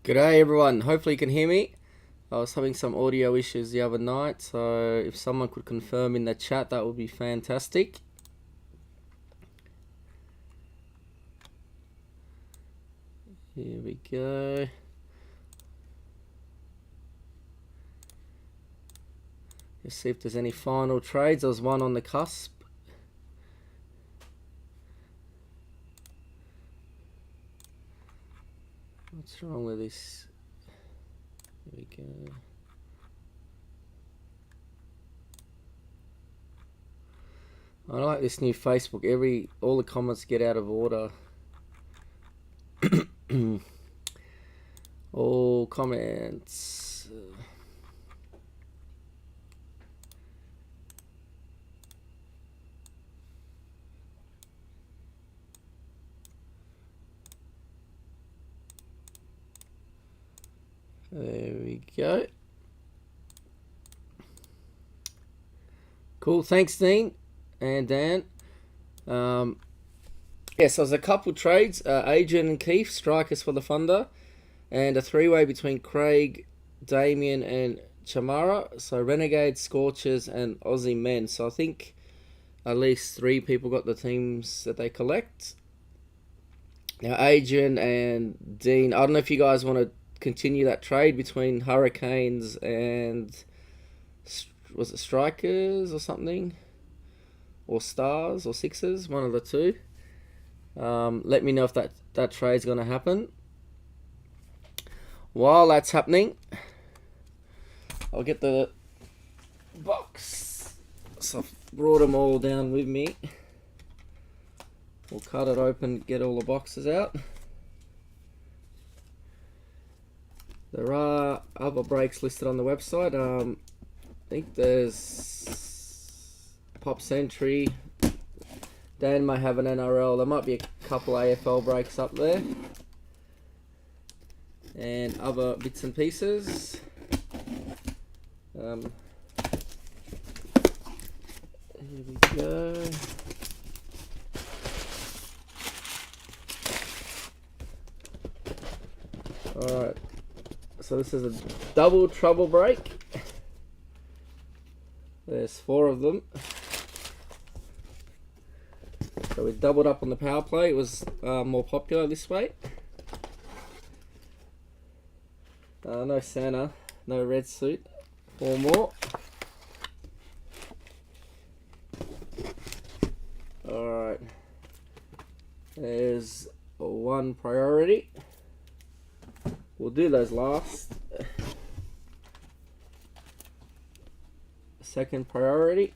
G'day everyone, hopefully you can hear me. I was having some audio issues the other night, so if someone could confirm in the chat, that would be fantastic. Here we go. Let's see if there's any final trades. There was one on the cusp. What's wrong with this? Here we go. I like this new Facebook. All the comments get out of order. All comments. There we go. Cool. Thanks, Dean and Dan. So there's a couple trades. Adrian and Keith, strikers for the Thunder, and a three-way between Craig, Damien, and Chamara. So Renegade, Scorchers, and Aussie Men. So I think at least 3 people got the teams that they collect. Now Adrian and Dean, I don't know if you guys want to continue that trade between Hurricanes and, was it Strikers or something, or Stars or Sixers, one of the two. Let me know if that trade's going to happen. While that's happening, I'll get the box. So I've brought them all down with me. We'll cut it open, get all the boxes out. There are other breaks listed on the website. I think there's Pop Century. Dan may have an NRL. There might be a couple AFL breaks up there. And other bits and pieces. Here we go. Alright. So this is a double trouble break. There's 4 of them. So we doubled up on the power play. It was more popular this way. No Santa, no red suit. 4 more. Alright. There's 1 priority. We'll do those last. 2nd priority.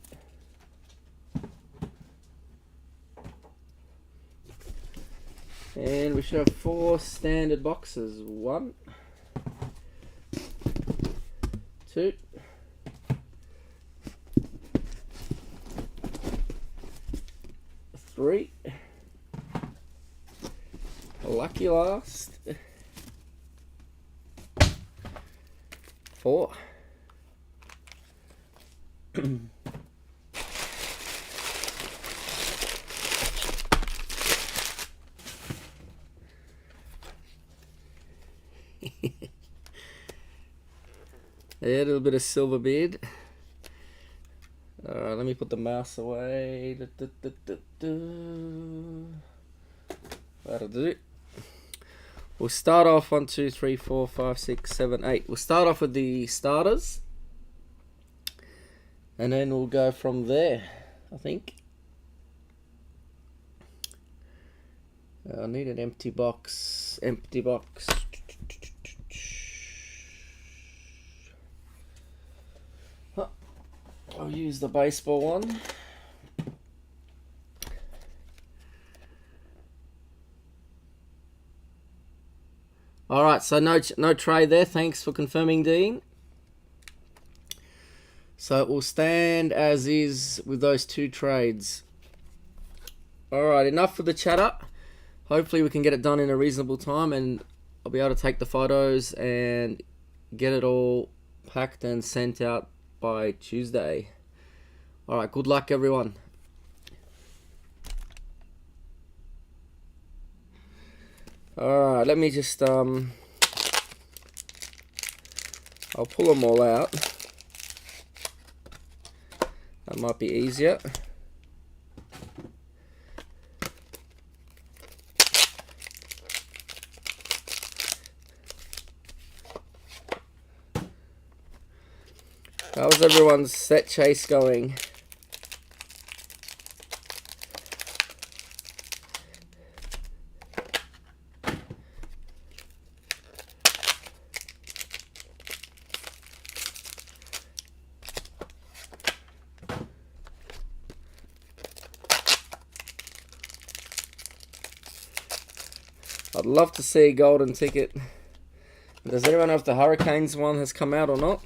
And we should have 4 standard boxes. 1, 2, 3. A lucky last. 4. Yeah, a little bit of silver beard. Let me put the mouse away. That'll do. We'll start off 1, 2, 3, 4, 5, 6, 7, 8. We'll start off with the starters. And then we'll go from there, I think. I need an empty box. Empty box. I'll use the baseball one. Alright, so no trade there. Thanks for confirming, Dean. So it will stand as is with those 2 trades. Alright, enough for the chatter. Hopefully we can get it done in a reasonable time and I'll be able to take the photos and get it all packed and sent out by Tuesday. Alright, good luck everyone. Alright, let me just I'll pull them all out. That might be easier. How's everyone's set chase going? I'd love to see a golden ticket. Does anyone know if the Hurricanes one has come out or not?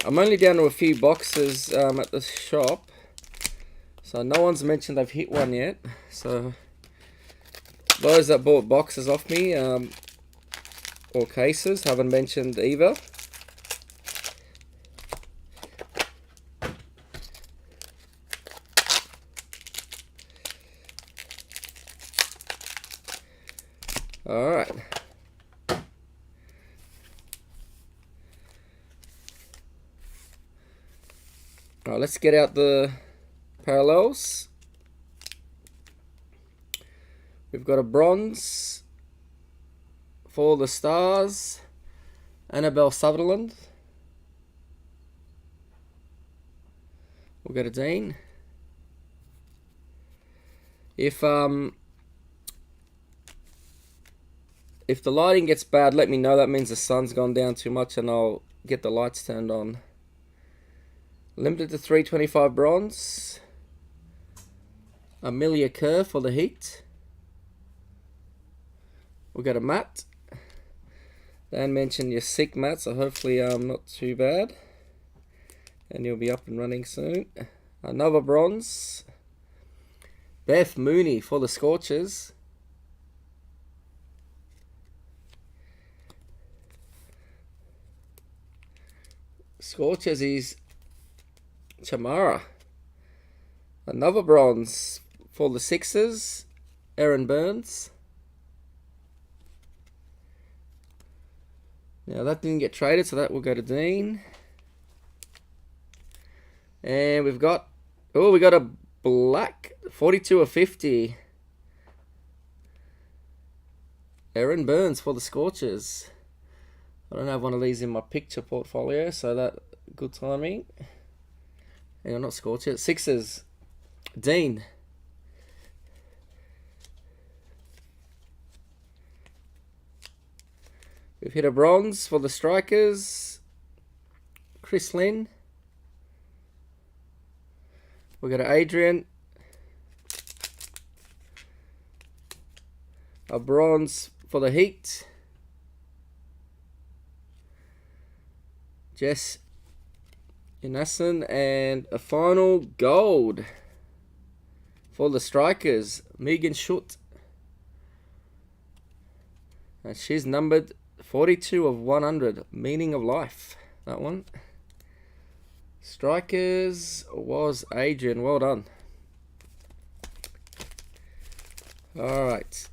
I'm only down to a few boxes at the shop, so no one's mentioned they've hit one yet. So those that bought boxes off me or cases haven't mentioned either. Alright. Alright, let's get out the parallels. We've got a bronze for the Stars, Annabelle Sutherland. We'll get a Dean. If the lighting gets bad, let me know. That means the sun's gone down too much and I'll get the lights turned on. Limited to 325 bronze. Amelia Kerr for the Heat. We'll get a Matt. Dan mentioned you're sick, Matt, so hopefully not too bad. And you'll be up and running soon. Another bronze. Beth Mooney for the Scorchers. Scorchers is Chamara. Another bronze for the Sixers, Aaron Burns. Now that didn't get traded, so that will go to Dean. And we've got, oh, we got a black 42 of 50. Aaron Burns for the Scorchers. I don't have one of these in my picture portfolio, so that good timing. Hang on, not Scorchers. Sixers. Dean. We've hit a bronze for the Strikers. Chris Lynn. We've got an Adrian. A bronze for the Heat. Jess Inassen, and a final gold for the Strikers, Megan Schutt. And she's numbered 42 of 100, Meaning of Life, that one. Strikers was Adrian, well done. Alright,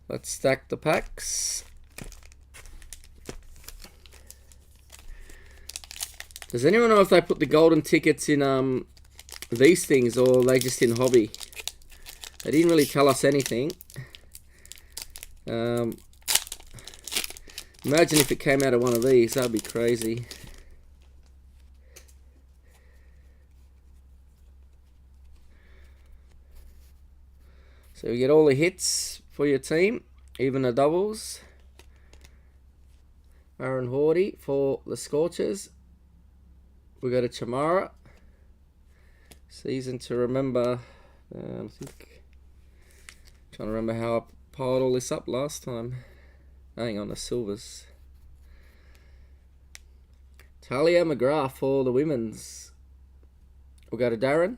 let's stack the packs. Does anyone know if they put the golden tickets in these things or they just in hobby? They didn't really tell us anything. Imagine if it came out of one of these, that'd be crazy. So you get all the hits for your team, even the doubles. Aaron Horty for the Scorchers. We go to Chamara. Season to remember. I think. Trying to remember how I piled all this up last time. Hang on, the silvers. Talia McGrath for the women's. We'll go to Darren.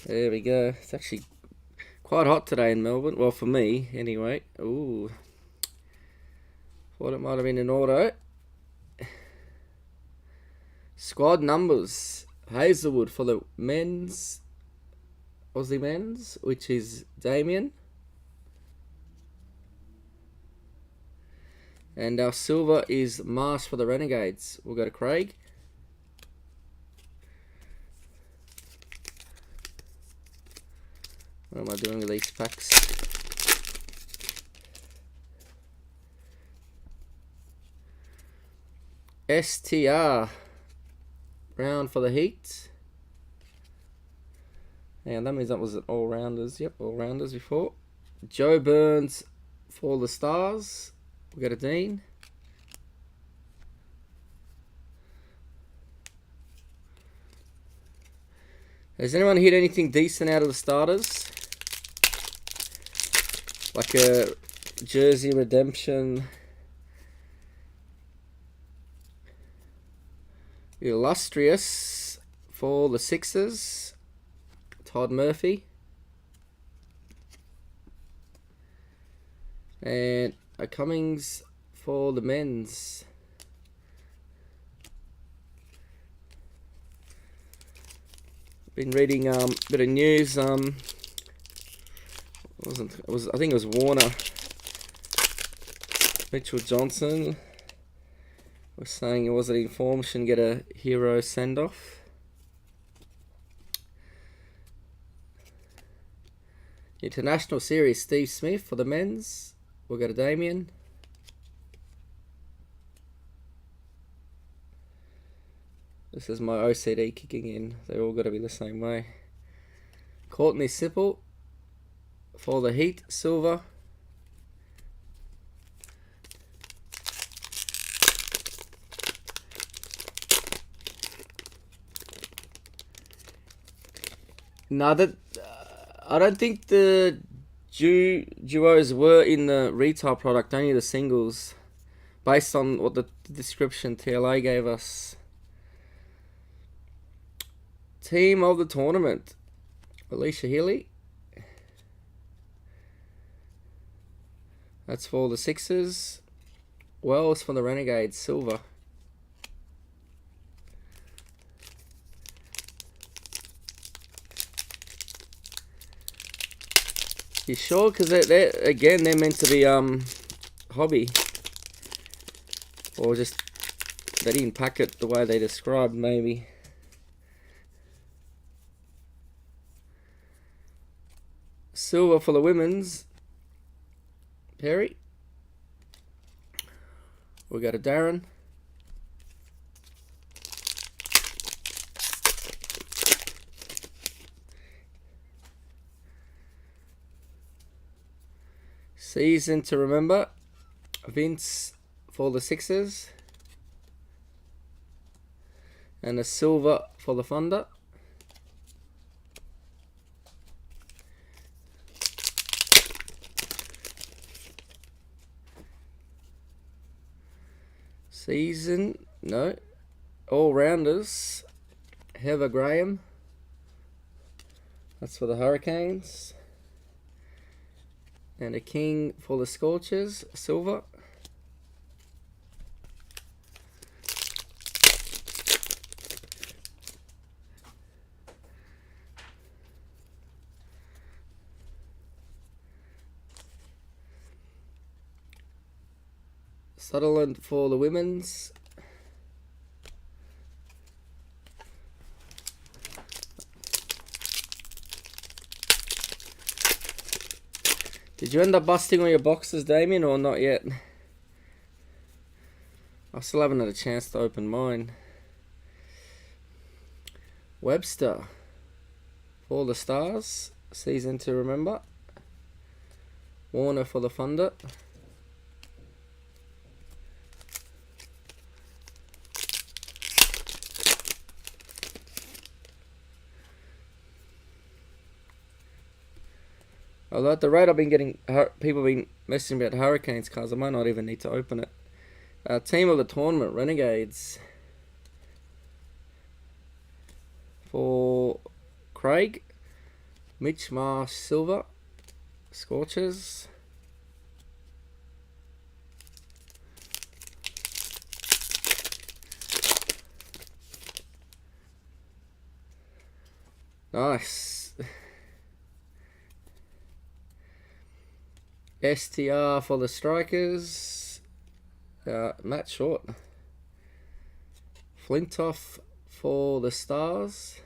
There we go. It's actually quite hot today in Melbourne. Well, for me, anyway. Ooh. Thought it might have been an auto. Squad numbers. Hazelwood for the men's, Aussie men's, which is Damien. And our silver is Marsh for the Renegades. We'll go to Craig. What am I doing with these packs? STR. Round for the Heat. And that means that was an all-rounders. Yep, all-rounders before. Joe Burns for the Stars. We got a Dean. Has anyone hit anything decent out of the starters? Like a jersey redemption. Illustrious for the Sixers. Todd Murphy. And a Cummings for the men's. Been reading a bit of news. I think it was Warner. Mitchell Johnson was saying it wasn't informed, shouldn't get a hero send off. International Series, Steve Smith for the men's. We'll go to Damien. This is my OCD kicking in. They're all got to be the same way. Courtney Sipple for the Heat, silver. No, I don't think the duos were in the retail product, only the singles, based on what the description TLA gave us. Team of the tournament, Alicia Healy. That's for the Sixers. Wells for the Renegades, silver. You sure? Because they're meant to be hobby, or just they didn't pack it the way they described, maybe. Silver for the women's, Perry. We got a Darren. Season to remember, Vince for the Sixers. And a silver for the Thunder. Season, no. All-rounders, Heather Graham. That's for the Hurricanes. And a King for the Scorchers, silver. Sutherland for the women's. Did you end up busting all your boxes, Damien, or not yet? I still haven't had a chance to open mine. Webster for the Stars, season to remember. Warner for the Thunder. Although at the rate I've been getting, people have been messaging about Hurricanes cards, I might not even need to open it. Team of the tournament, Renegades. For Craig, Mitch Marsh, silver. Scorchers. Nice. STR for the strikers. Matt Short. Flintoff for the stars.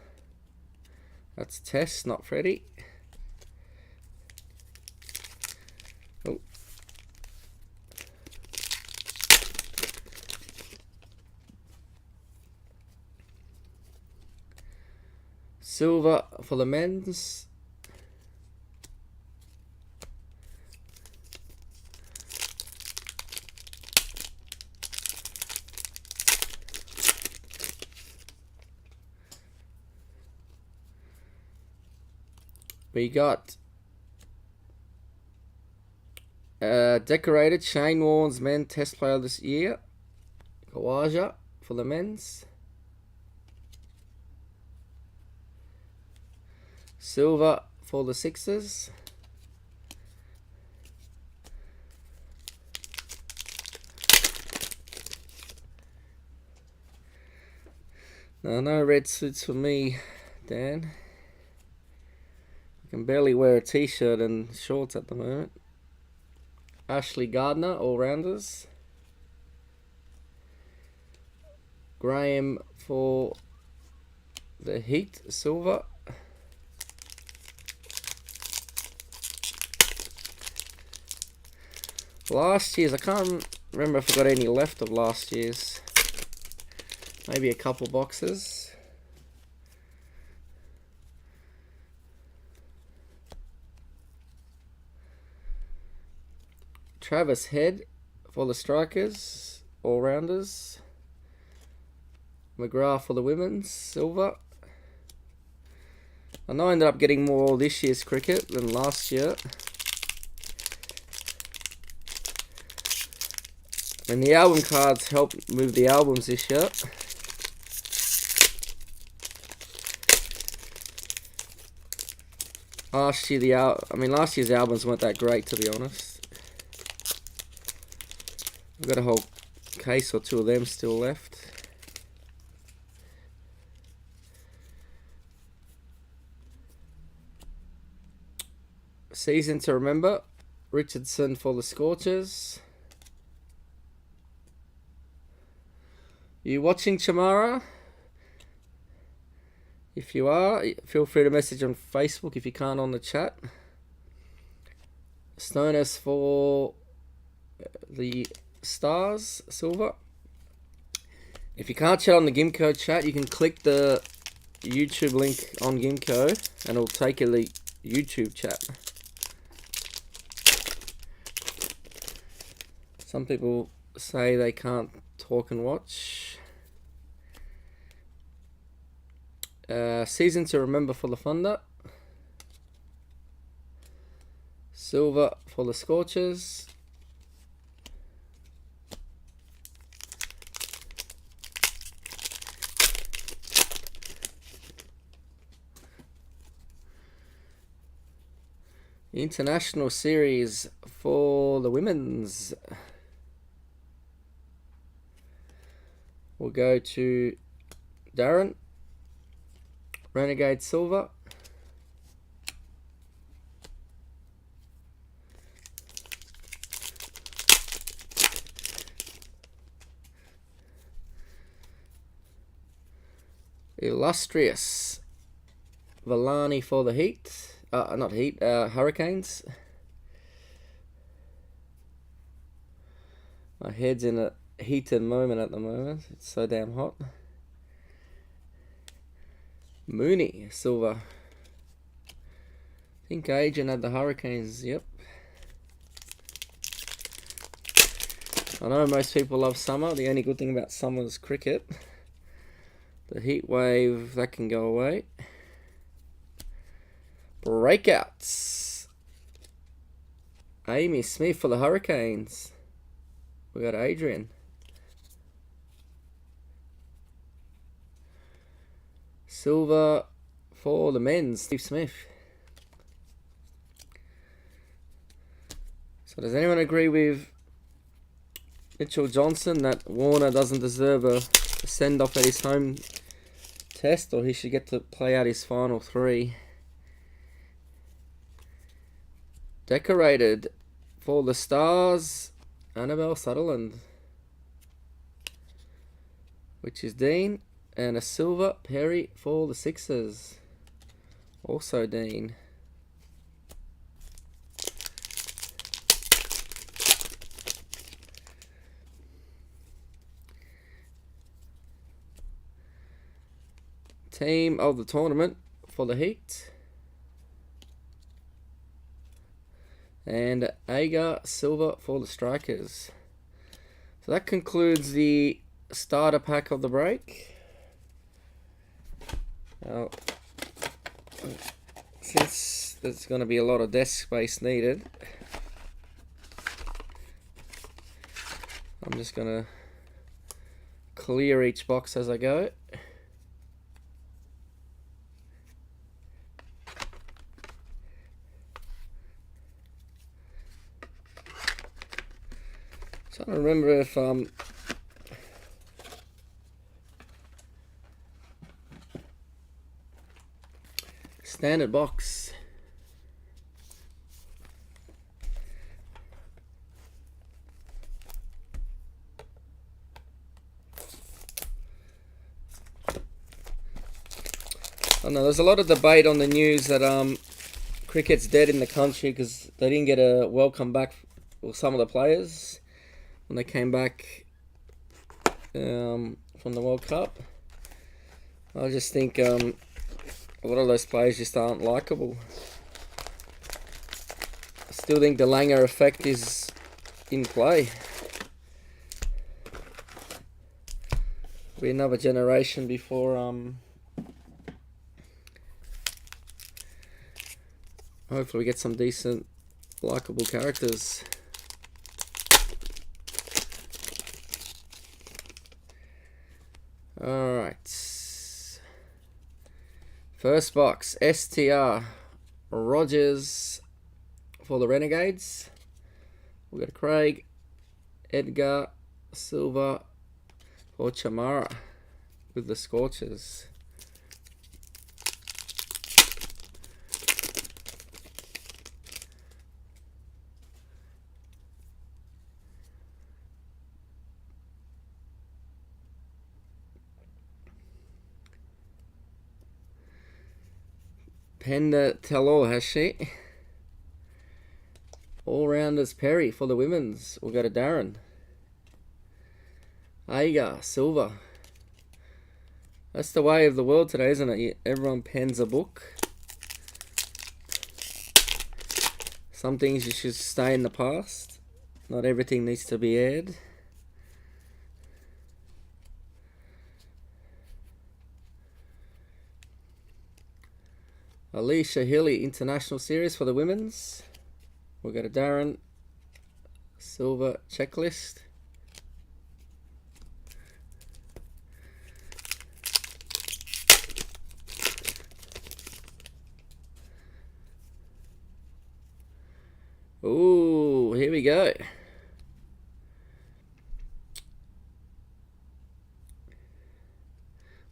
That's Tess, not Freddie. Oh. Silver for the men's. We got decorated Shane Warne's men test player this year. Kawaja for the men's. Silver for the Sixers. No red suits for me, Dan. I can barely wear a t-shirt and shorts at the moment. Ashley Gardner, all-rounders. Graham for the Heat, silver. Last year's, I can't remember if I got any left of last year's. Maybe a couple boxes. Travis Head for the strikers, all-rounders. McGrath for the women's, silver. I know I ended up getting more this year's cricket than last year. And the album cards helped move the albums this year. Last year's albums weren't that great, to be honest. I've got a whole case or two of them still left. Season to remember. Richardson for the Scorchers. You watching, Chamara? If you are, feel free to message on Facebook if you can't on the chat. Stoners for the Stars, silver. If you can't chat on the Gimko chat, you can click the YouTube link on Gimko and it'll take you to the YouTube chat. Some people say they can't talk and watch. Season to remember for the Thunder. Silver for the Scorchers. International series for the women's. We'll go to Darren. Renegade silver. Illustrious Villani for the Heat. Not Heat, Hurricanes. My head's in a heated moment at the moment. It's so damn hot. Mooney, silver. I think Agent had the Hurricanes, yep. I know most people love summer. The only good thing about summer is cricket. The heat wave, that can go away. Breakouts. Amy Smith for the Hurricanes. We got Adrian. Silver for the men's, Steve Smith. So does anyone agree with Mitchell Johnson that Warner doesn't deserve a send-off at his home Test, or he should get to play out his final 3. Decorated for the Stars, Annabelle Sutherland, which is Dean, and a silver Perry for the Sixers, also Dean. Team of the tournament for the Heat, and Agar silver for the Strikers. So that concludes the starter pack of the break. Now, since there's going to be a lot of desk space needed, I'm just going to clear each box as I go. Trying to remember if standard box. I know there's a lot of debate on the news that cricket's dead in the country because they didn't get a welcome back for some of the players when they came back from the World Cup. I just think a lot of those players just aren't likeable. I still think the Langer effect is in play. Be another generation before hopefully we get some decent likeable characters. Alright. First box, STR Rogers for the Renegades. We've got Craig, Edgar, Silva for Chamara with the Scorchers. Penda Tellor, has she? All-rounders Perry for the women's. We'll go to Darren. Agar, silver. That's the way of the world today, isn't it? Everyone pens a book. Some things you should stay in the past. Not everything needs to be aired. Alicia Healy International Series for the women's. We'll go to Darren. Silver checklist. Ooh, here we go.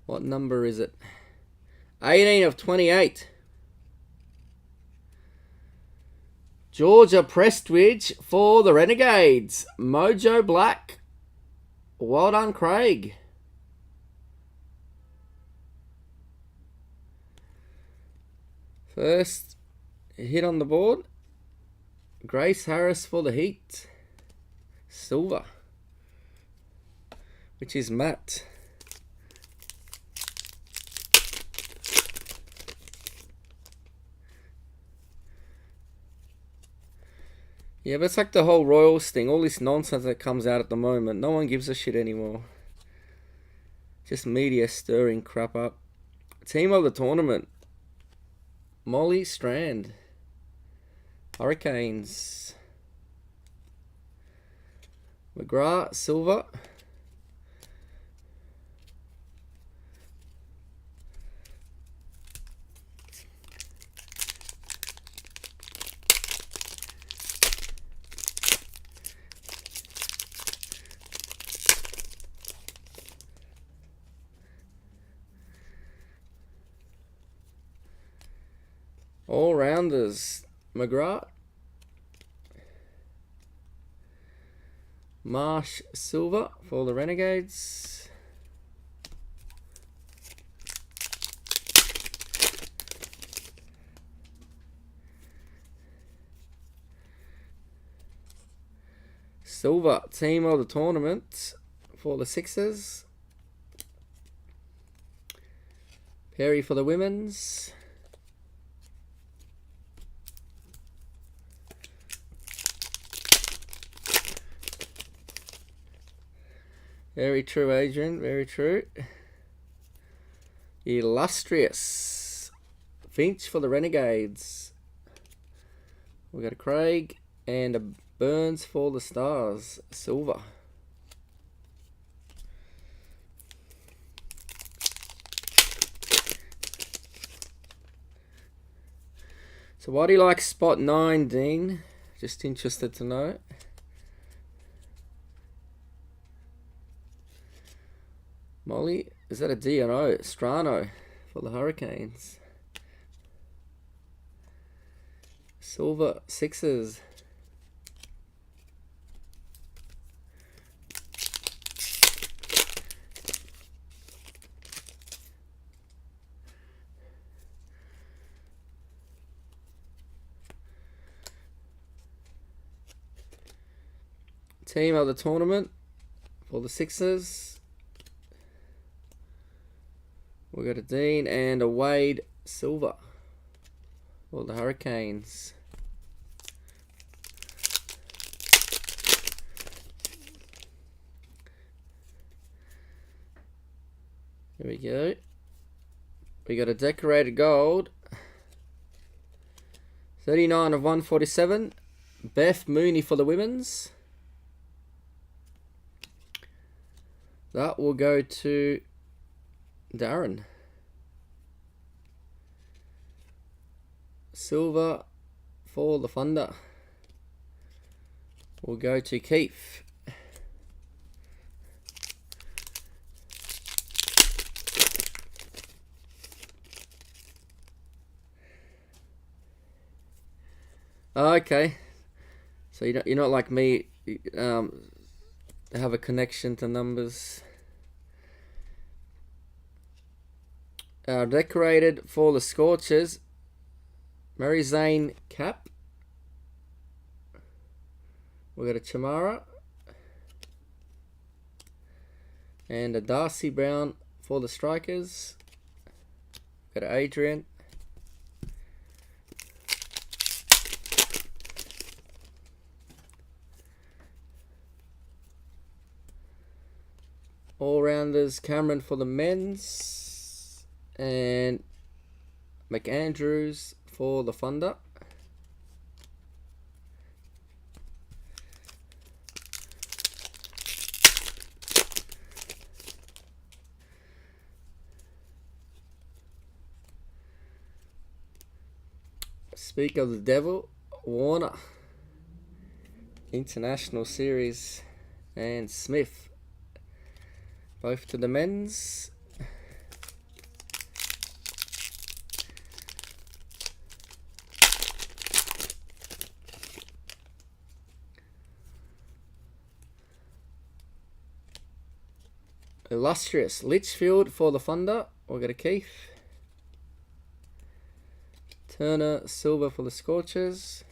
What number is it? 18 of 28. Georgia Prestwidge for the Renegades. Mojo Black. Well done, Craig. First hit on the board. Grace Harris for the Heat. Silver. Which is Matt. Yeah, but it's like the whole Royals thing. All this nonsense that comes out at the moment. No one gives a shit anymore. Just media stirring crap up. Team of the tournament. Molly Strand. Hurricanes. McGrath, silver. All rounders, McGrath, Marsh Silver for the Renegades, Silver Team of the Tournament for the Sixers, Perry for the Women's, very true, Adrian, very true. Illustrious Finch for the Renegades. We got a Craig and a Burns for the Stars, silver. So why do you like spot 9, Dean? Just interested to know. Molly, is that a D or O? Strano for the Hurricanes. Silver Sixers. Team of the tournament for the Sixers. We got a Dean and a Wade silver for the Hurricanes. Here we go. We got a decorated gold. 39 of 147. Beth Mooney for the women's. That will go to Darren. Silver for the Thunder will go to Keith. Okay, so you're not like me. Have a connection to numbers. Decorated for the Scorchers, Mary Zane cap. We got a Chamara and a Darcy Brown for the Strikers. Got an Adrian. All-rounders, Cameron for the men's, and McAndrews for the Thunder. Speak of the devil, Warner, International Series, and Smith. Both to the men's. Illustrious Litchfield for the Thunder. We'll get a Keith. Turner silver for the Scorchers.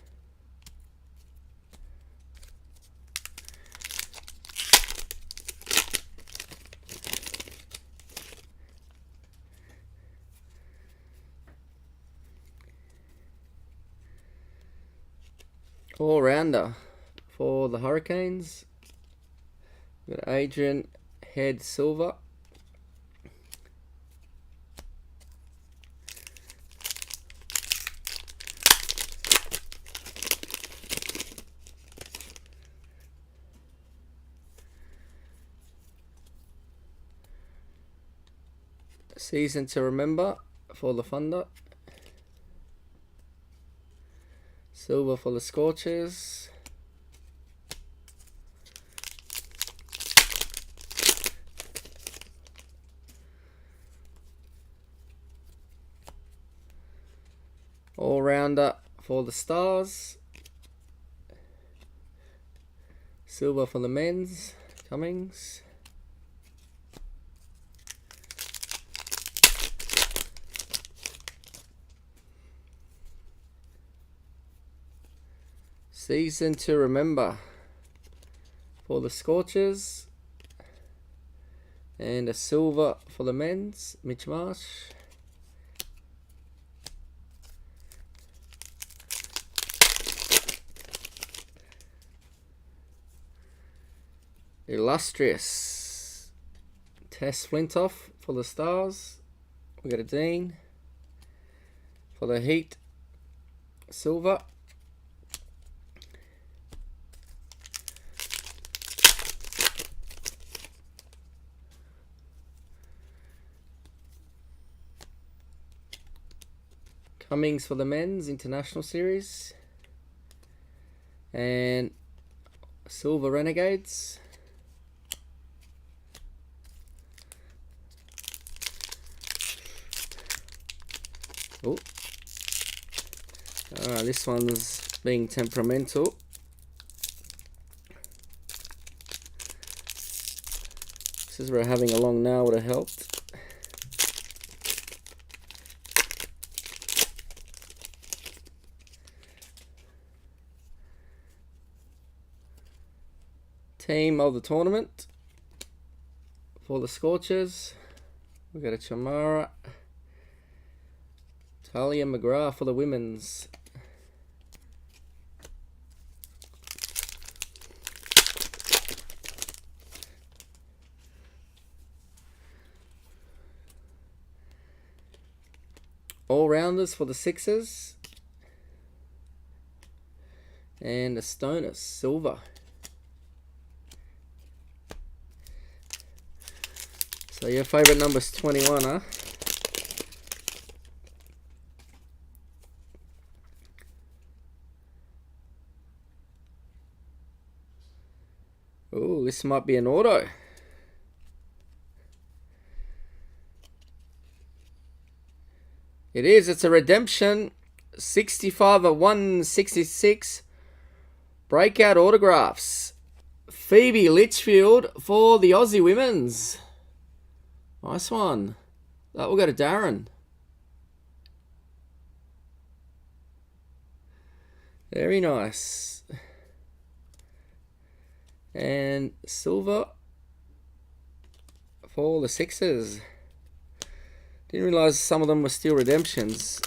All-rounder for the Hurricanes. We've got Adrian Head silver. Season to remember for the Thunder. Silver for the Scorchers. All-rounder for the Stars. Silver for the men's. Cummings. Season to Remember for the Scorchers. And a silver for the men's. Mitch Marsh. Illustrious. Tess Flintoff for the Stars. We got a Dean. For the Heat, silver. Cummings for the men's International Series. And silver Renegades. Oh, this one's being temperamental. This is where having a long nail would have helped. Team of the tournament for the Scorchers. We've got a Chamara. Talia McGrath for the women's. All-rounders for the Sixers. And a Stonus, silver. So your favourite number's 21, huh? Oh, this might be an auto. It is. It's a redemption. 65 of 166. Breakout autographs. Phoebe Litchfield for the Aussie women's. Nice one. That will go to Darren. Very nice. And silver for the Sixers. Didn't realise some of them were still redemptions.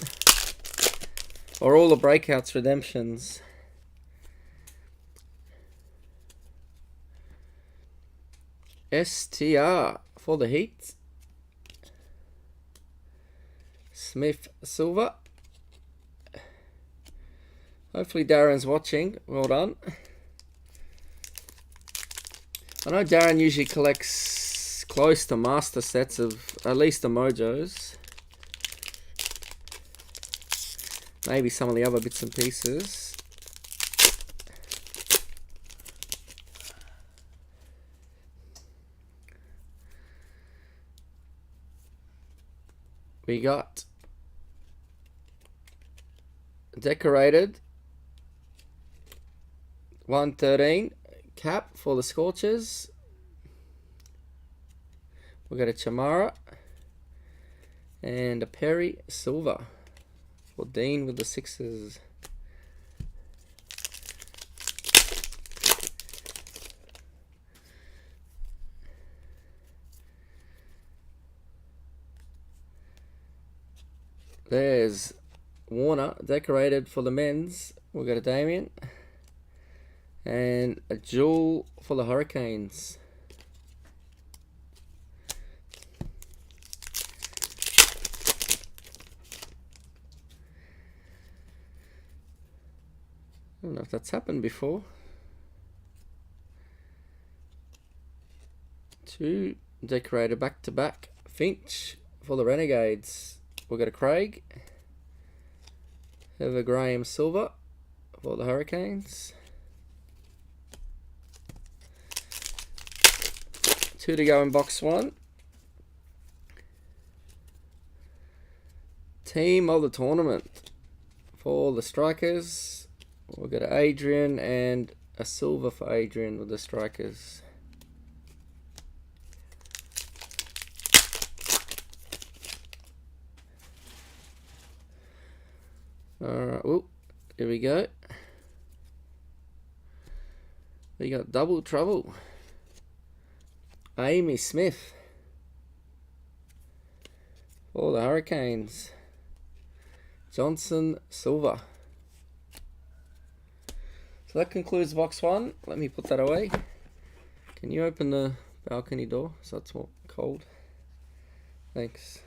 Or all the breakouts redemptions. STR for the Heat. Smith silver. Hopefully Darren's watching. Well done. I know Darren usually collects close to master sets of at least the Mojos. Maybe some of the other bits and pieces. We got decorated 113 cap for the Scorchers. We got a Chamara and a Perry silver for Dean with the Sixers. There's Warner decorated for the men's. We've got a Damien and a Jewel for the Hurricanes. I don't know if that's happened before. Two decorated back to back. Finch for the Renegades. We've got a Craig. Heather Graham silver for the Hurricanes. Two to go in box one. Team of the tournament. for the strikers. We've got Adrian and a silver for Adrian with the strikers. Alright, oh, here we go. We got double trouble. Amy Smith for the Hurricanes. Johnson Silver. So that concludes box 1. Let me put that away. Can you open the balcony door so it's more cold? Thanks.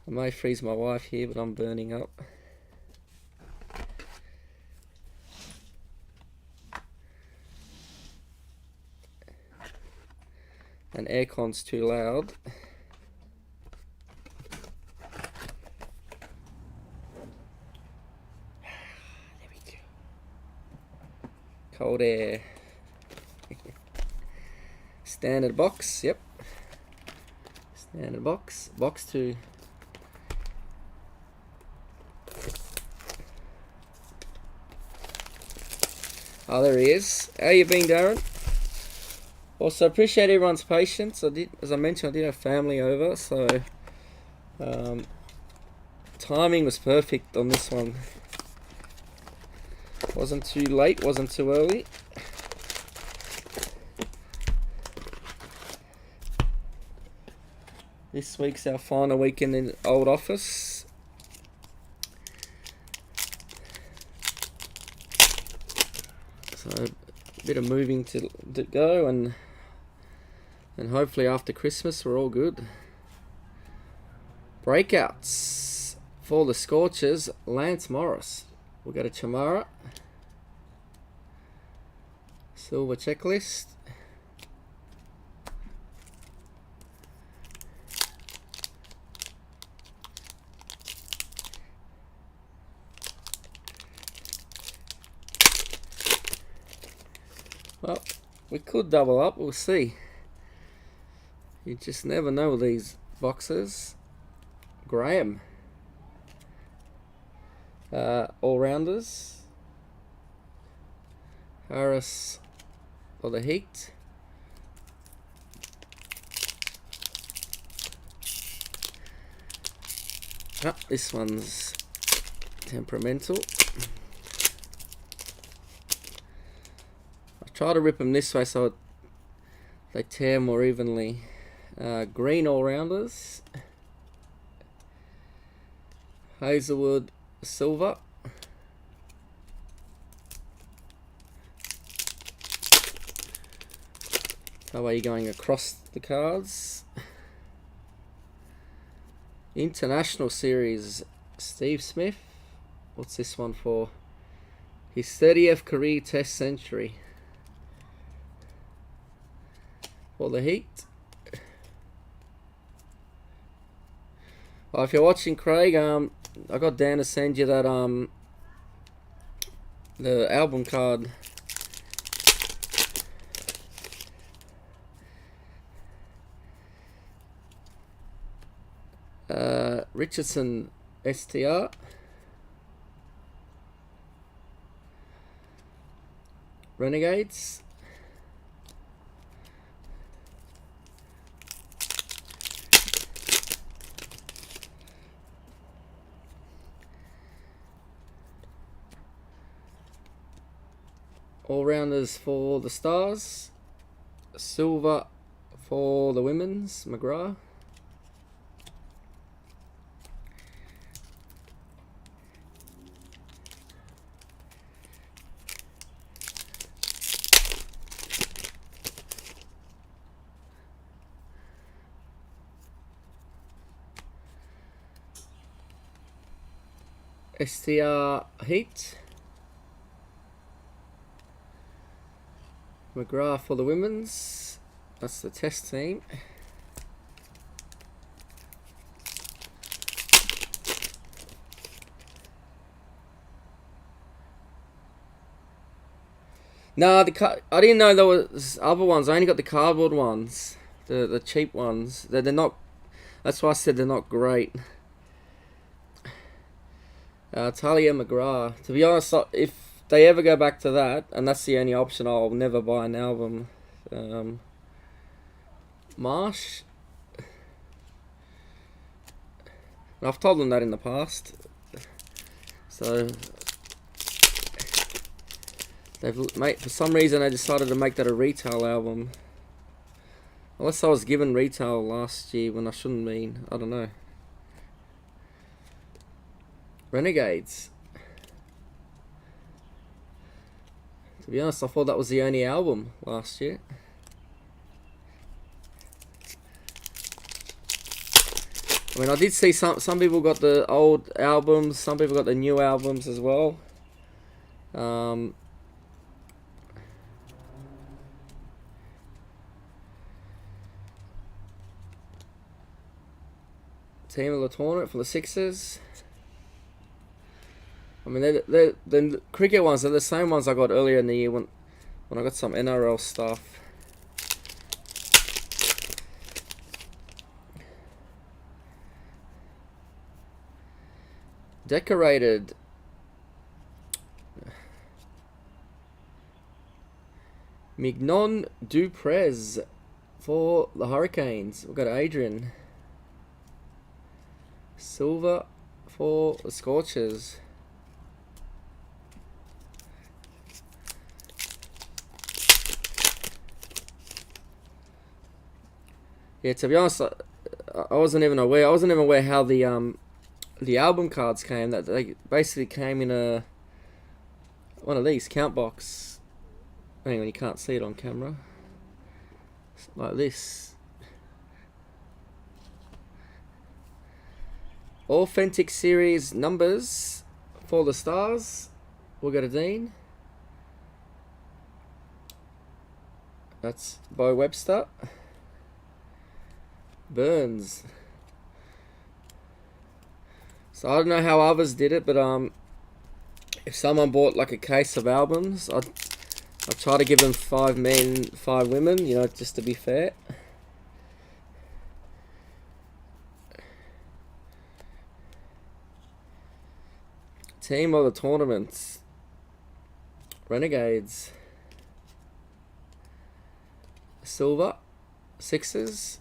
I may freeze my wife here, but I'm burning up. And aircon's too loud. There we go. Cold air. Standard box, yep. Standard box. Box 2. Oh, there he is. How you been, Darren? Also, appreciate everyone's patience. As I mentioned, I did have family over, so timing was perfect on this one. Wasn't too late, wasn't too early. This week's our final weekend in the old office. So a bit of moving to go, and hopefully after Christmas we're all good. Breakouts for the Scorchers. Lance Morris. We've got a Chamara. Silver checklist. Well, we could double up, we'll see. You just never know with these boxes. Graham. All-rounders. Harris for the Heat. Ah, this one's temperamental. Try to rip them this way so they tear more evenly. Green all-rounders. Hazelwood silver. How are you going across the cards? International Series. Steve Smith. What's this one for? His 30th career Test century. For the Heat. Well, if you're watching, Craig, I got Dan to send you that the album card. Richardson STR. Renegades. All-rounders for the Stars. Silver for the Women's, McGrath. STR Heat. McGrath for the Women's. That's the Test team. No, I didn't know there was other ones. I only got the cardboard ones, the cheap ones. They're not. That's why I said they're not great. Talia McGrath. To be honest, if they ever go back to that, and that's the only option, I'll never buy an album. Marsh. I've told them that in the past. So for some reason they decided to make that a retail album. Unless I was given retail last year when I shouldn't have been. I don't know. Renegades. To be honest, I thought that was the only album last year. I mean, I did see some people got the old albums, some people got the new albums as well. Team of the tournament for the Sixers. I mean, the cricket ones are the same ones I got earlier in the year when I got some NRL stuff. Decorated. Mignon Duprez for the Hurricanes. We've got Adrian. Silver for the Scorchers. Yeah, to be honest, I wasn't even aware. I wasn't even aware how the album cards came. That they basically came in one of these count box. Hang on, you can't see it on camera. Like this. Authentic series numbers for the Stars. We'll go to Dean. That's Bo Webster. Burns. So I don't know how others did it, but if someone bought like a case of albums, I'd try to give them 5 men, 5 women, you know, just to be fair. Team of the tournament. Renegades. Silver. Sixers.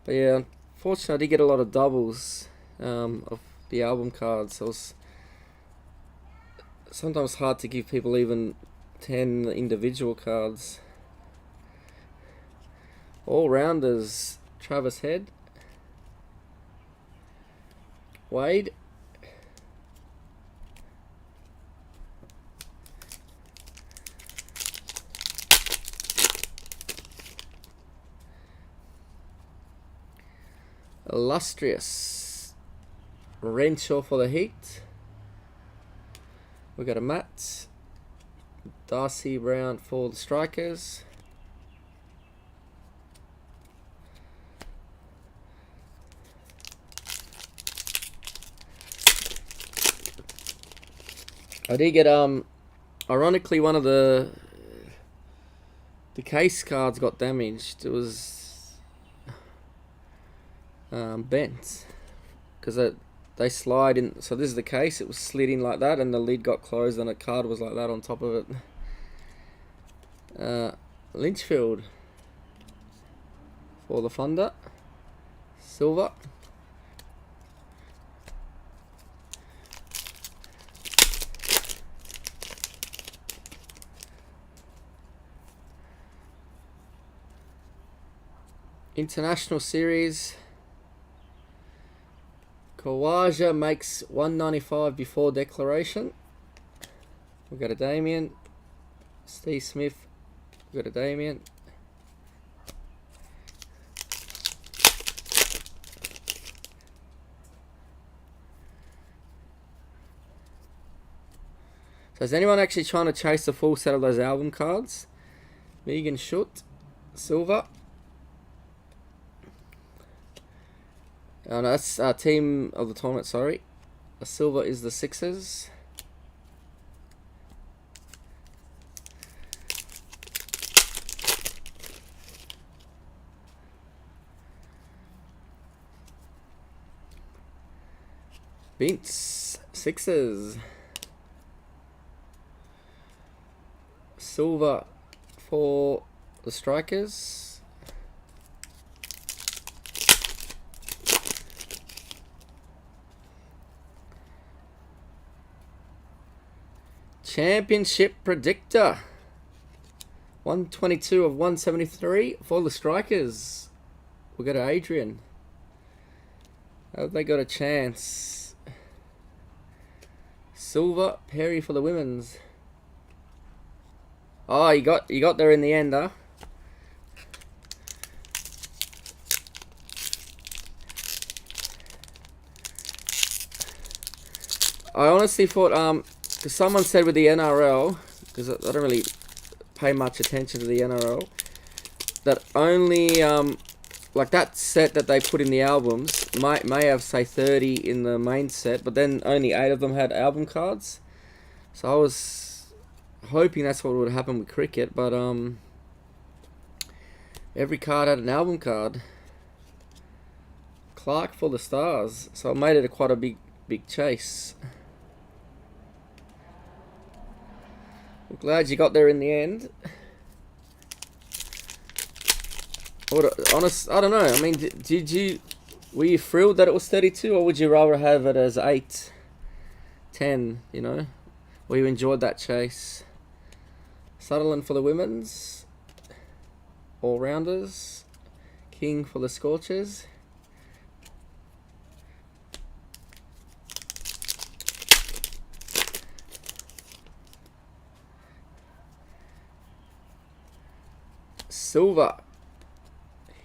But yeah, unfortunately I did get a lot of doubles of the album cards. So it's sometimes hard to give people even 10 individual cards. All-rounders, Travis Head. Wade. Illustrious. Renshaw for the Heat. We got a Matt. Darcy Brown for the Strikers. I did get ironically one of the case cards got damaged. It was bent because they slide in. So this is the case. It was slid in like that, and the lid got closed, and a card was like that on top of it. Lynchfield for the Thunder. Silver. International Series. Kawaja makes 195 before declaration. We've got a Damien. Steve Smith. We've got a Damien. So is anyone actually trying to chase the full set of those album cards? Megan Schutt. Silver. Oh, no, that's our team of the tournament, sorry. The silver is the Sixers. Vince, Sixers. Silver for the Strikers. Championship Predictor. 122 of 173 for the Strikers. We'll go to Adrian. Have they got a chance? Silver, Perry for the women's. Oh, you got there in the end, huh? I honestly thought, because someone said with the NRL, because I don't really pay much attention to the NRL, that only, like that set that they put in the albums, may have, say, 30 in the main set, but then only 8 of them had album cards. So I was hoping that's what would happen with cricket, but every card had an album card. Clark for the Stars, so it made it quite a big chase. I'm glad you got there in the end. Honest, I don't know. I mean, were you thrilled that it was 32, or would you rather have it as 8, 10? You know, or you enjoyed that chase? Sutherland for the women's. All rounders. King for the Scorchers. Silver.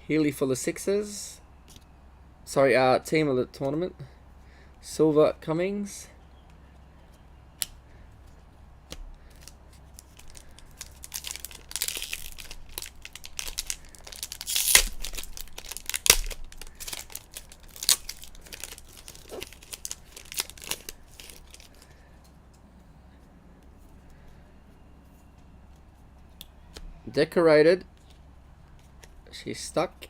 Healy for the Sixers. Sorry, team of the tournament. Silver Cummings. Decorated. She's stuck.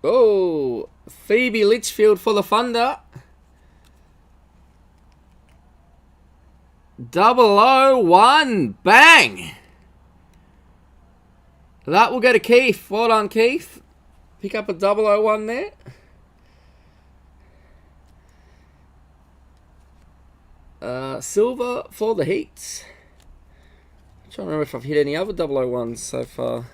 Oh, Phoebe Litchfield for the Thunder. 001. Bang! That will go to Keith. Well done, Keith. Pick up a 001 there. Silver for the Heats. I'm trying to remember if I've hit any other 001s so far.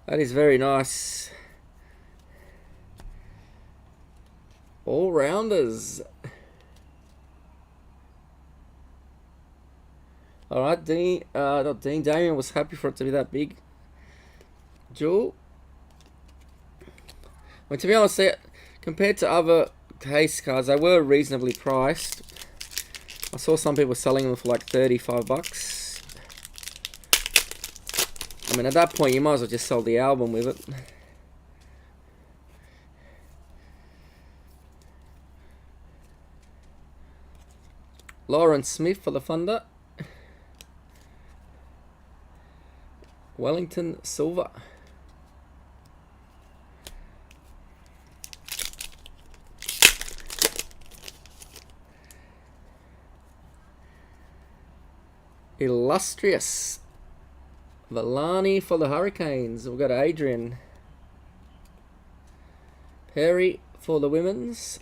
That is very nice. All rounders. Alright, not Dean. Damien was happy for it to be that big. Jewel. I mean, to be honest, compared to other case cards, they were reasonably priced. I saw some people selling them for like 35 bucks. I mean, at that point, you might as well just sell the album with it. Lauren Smith for the Thunder. Wellington Silver. Illustrious Villani for the Hurricanes. We've got Adrian. Perry for the women's.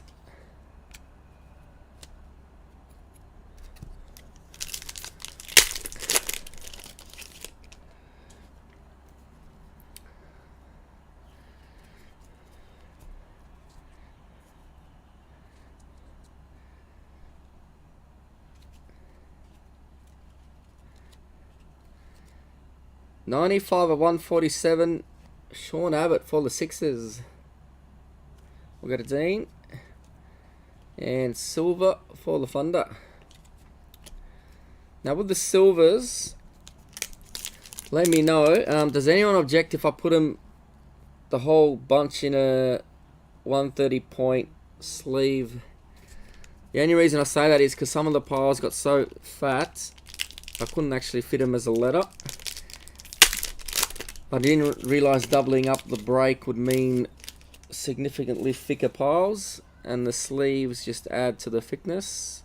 $95 of 147. Sean Abbott for the Sixers. We've got a Dean. And silver for the Thunder. Now with the silvers, let me know. Does anyone object if I put them, the whole bunch, in a 130 point sleeve? The only reason I say that is because some of the piles got so fat I couldn't actually fit them as a letter. I didn't realise doubling up the break would mean significantly thicker piles, and the sleeves just add to the thickness.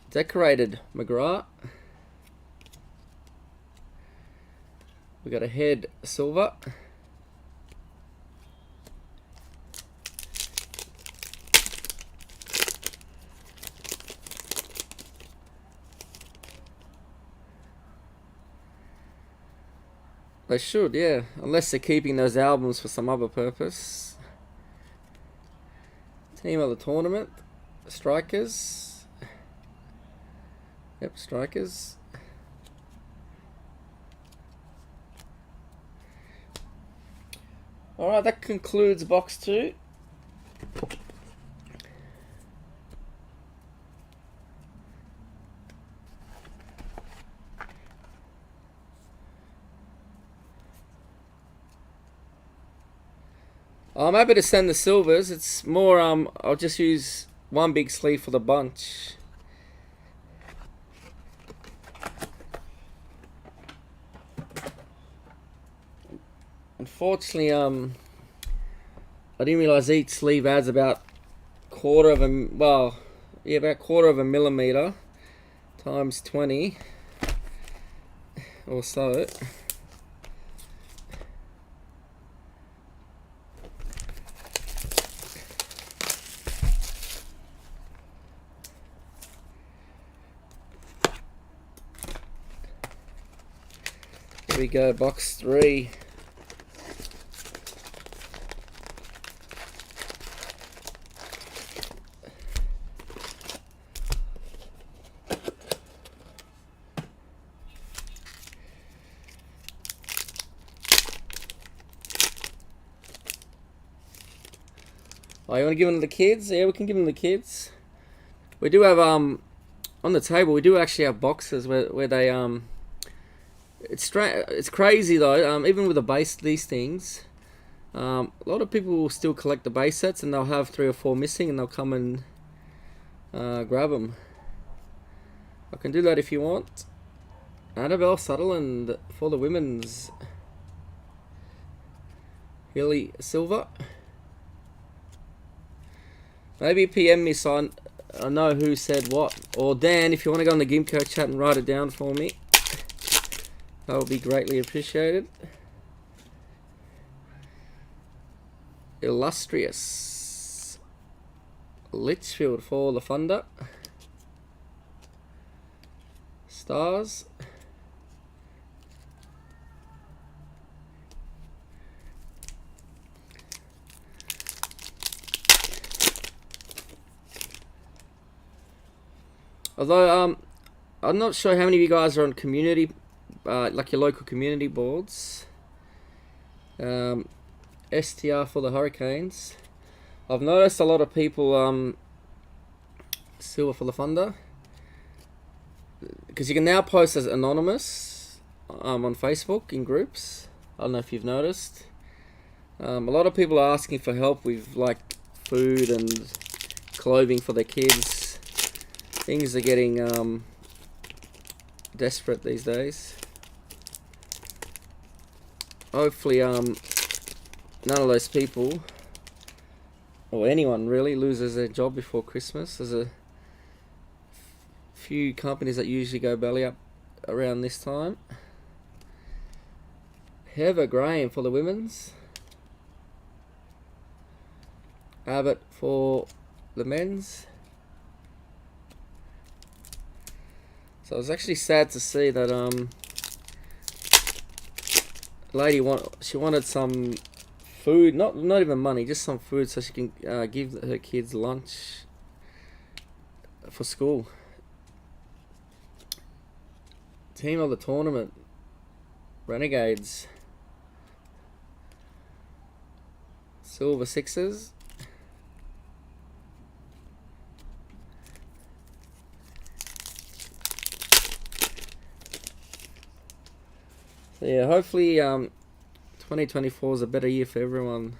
Decorated McGrath. We got a head silver. They should, yeah, unless they're keeping those albums for some other purpose. Team of the tournament, strikers. Yep, strikers. Alright, that concludes box 2. I'm happy to send the silvers. It's more, I'll just use one big sleeve for the bunch. Unfortunately, I didn't realise each sleeve adds about about quarter of a millimeter times 20 or so. Here we go, box 3. Oh, you want to give them to the kids? Yeah, we can give them to the kids. We do have on the table. We do actually have boxes where they It's crazy though. Even with the base, these things, a lot of people will still collect the base sets, and they'll have 3 or 4 missing, and they'll come and grab them. I can do that if you want. Annabelle Sutherland for the women's. Hilly Silver. Maybe PM me so I know who said what. Or Dan, if you want to go on the Gimko chat and write it down for me, that would be greatly appreciated. Illustrious Litchfield for the Thunder. Stars. Although I'm not sure how many of you guys are on community, like your local community boards. STR for the Hurricanes. I've noticed a lot of people silver for the Thunder, because you can now post as anonymous on Facebook in groups. I don't know if you've noticed. A lot of people are asking for help with like food and clothing for their kids. Things are getting desperate these days. Hopefully none of those people, or anyone really, loses their job before Christmas. There's a few companies that usually go belly up around this time. Heather Graham for the women's. Abbott for the men's. So I was actually sad to see that lady she wanted some food, not even money, just some food so she can give her kids lunch for school. Team of the tournament, Renegades, Silver Sixers. So yeah, hopefully 2024 is a better year for everyone.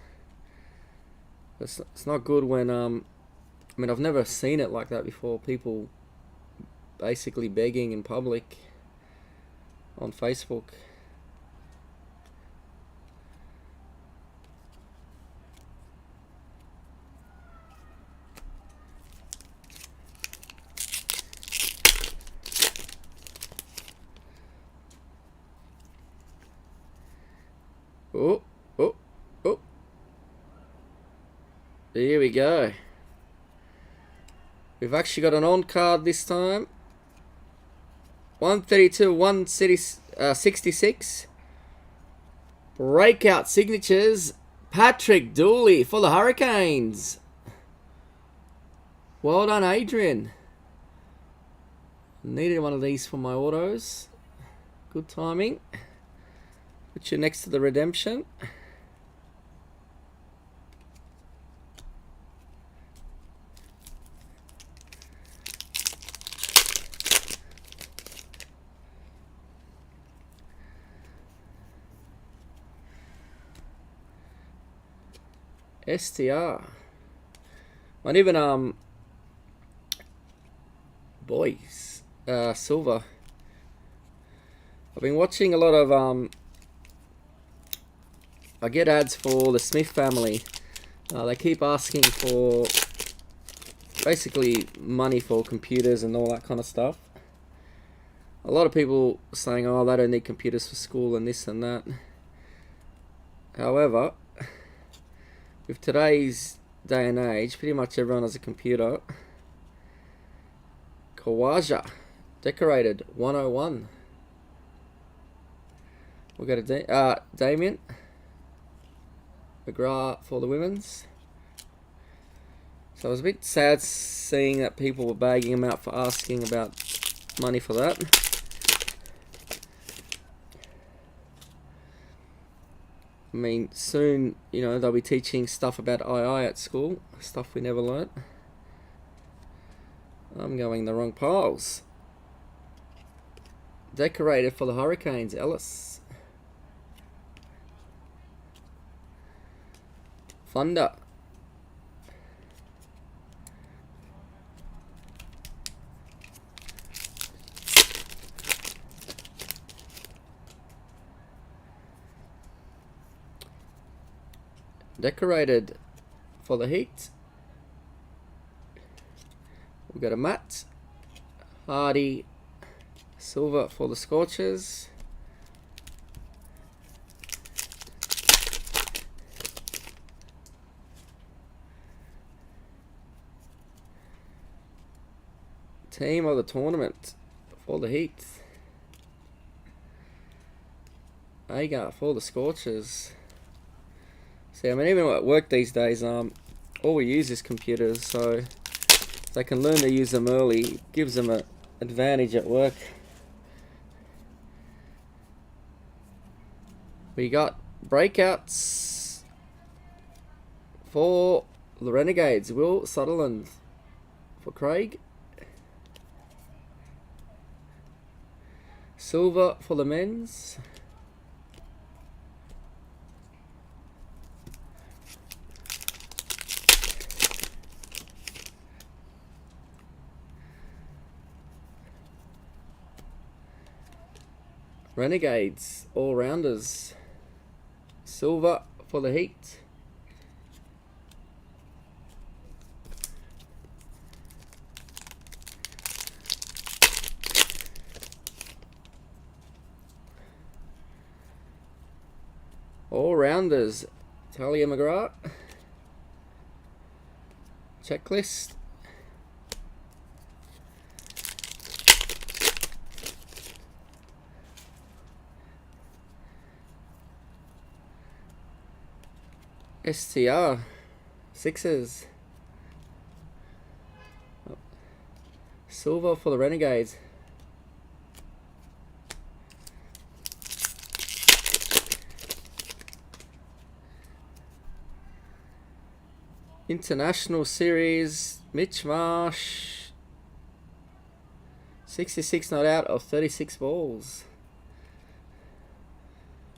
It's not good when I mean, I've never seen it like that before. People basically begging in public on Facebook. Oh, oh, oh. Here we go. We've actually got an on card this time. 132, 166. Breakout signatures. Patrick Dooley for the Hurricanes. Well done, Adrian. Needed one of these for my autos. Good timing. Put you next to the redemption. STR. Might even boys. Silver. I've been watching a lot of I get ads for the Smith family. They keep asking for basically money for computers and all that kind of stuff. A lot of people saying, oh, they don't need computers for school and this and that. However, with today's day and age, pretty much everyone has a computer. Kawaja, decorated 101. We'll go to Damien McGrath for the women's. So I was a bit sad seeing that people were bagging him out for asking about money for that. I mean, soon, you know, they'll be teaching stuff about II at school, stuff we never learnt. I'm going the wrong piles. Decorated for the Hurricanes, Ellis. Thunder. Decorated for the Heat. We've got a Matt Hardy, silver for the Scorchers. Team of the tournament for the Heat. Agar for the Scorchers. See, I mean, even at work these days, all we use is computers, so if they can learn to use them early, it gives them an advantage at work. We got breakouts for the Renegades. Will Sutherland for Craig. Silver for the men's. Renegades, all-rounders. Silver for the Heat. All-rounders. Talia McGrath. Checklist. STR. Sixes. Silver for the Renegades. International Series, Mitch Marsh. 66 not out of 36 balls.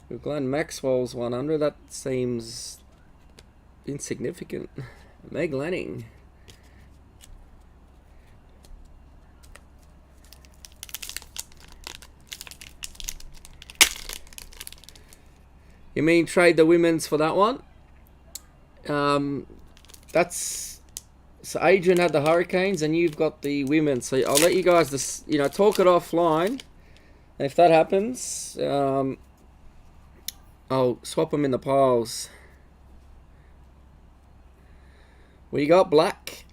With Glenn Maxwell's 100, that seems insignificant. Meg Lanning. You mean trade the women's for that one? That's so Adrian had the Hurricanes and you've got the women. So I'll let you guys just talk it offline. And if that happens, I'll swap them in the piles. We got black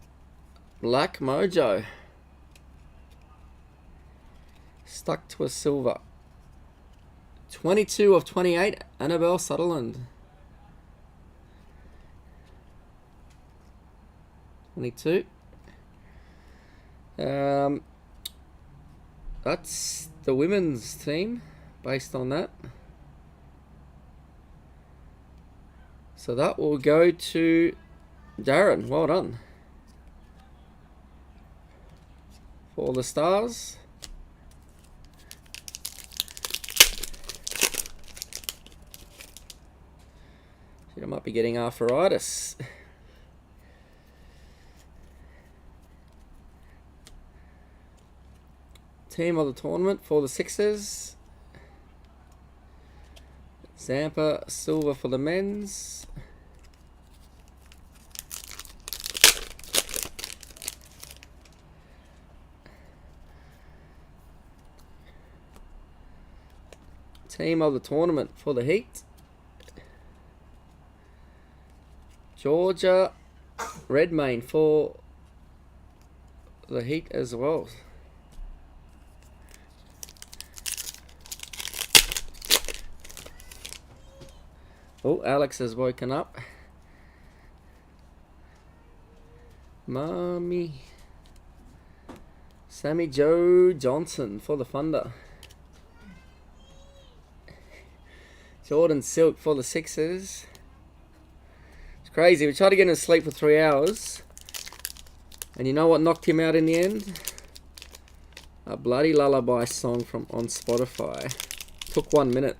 mojo stuck to a silver. 22 of 28, Annabelle Sutherland. 22. That's the women's team based on that. So that will go to Darren. Well done. For the Stars. I might be getting arthritis. Team of the tournament for the Sixers. Zampa silver for the men's. Team of the tournament for the Heat. Georgia Redmayne for the Heat as well. Oh, Alex has woken up. Mommy. Sammy Joe Johnson for the Thunder. Jordan Silk for the Sixers. It's crazy. We tried to get him to sleep for 3 hours. And you know what knocked him out in the end? A bloody lullaby song from on Spotify. Took 1 minute.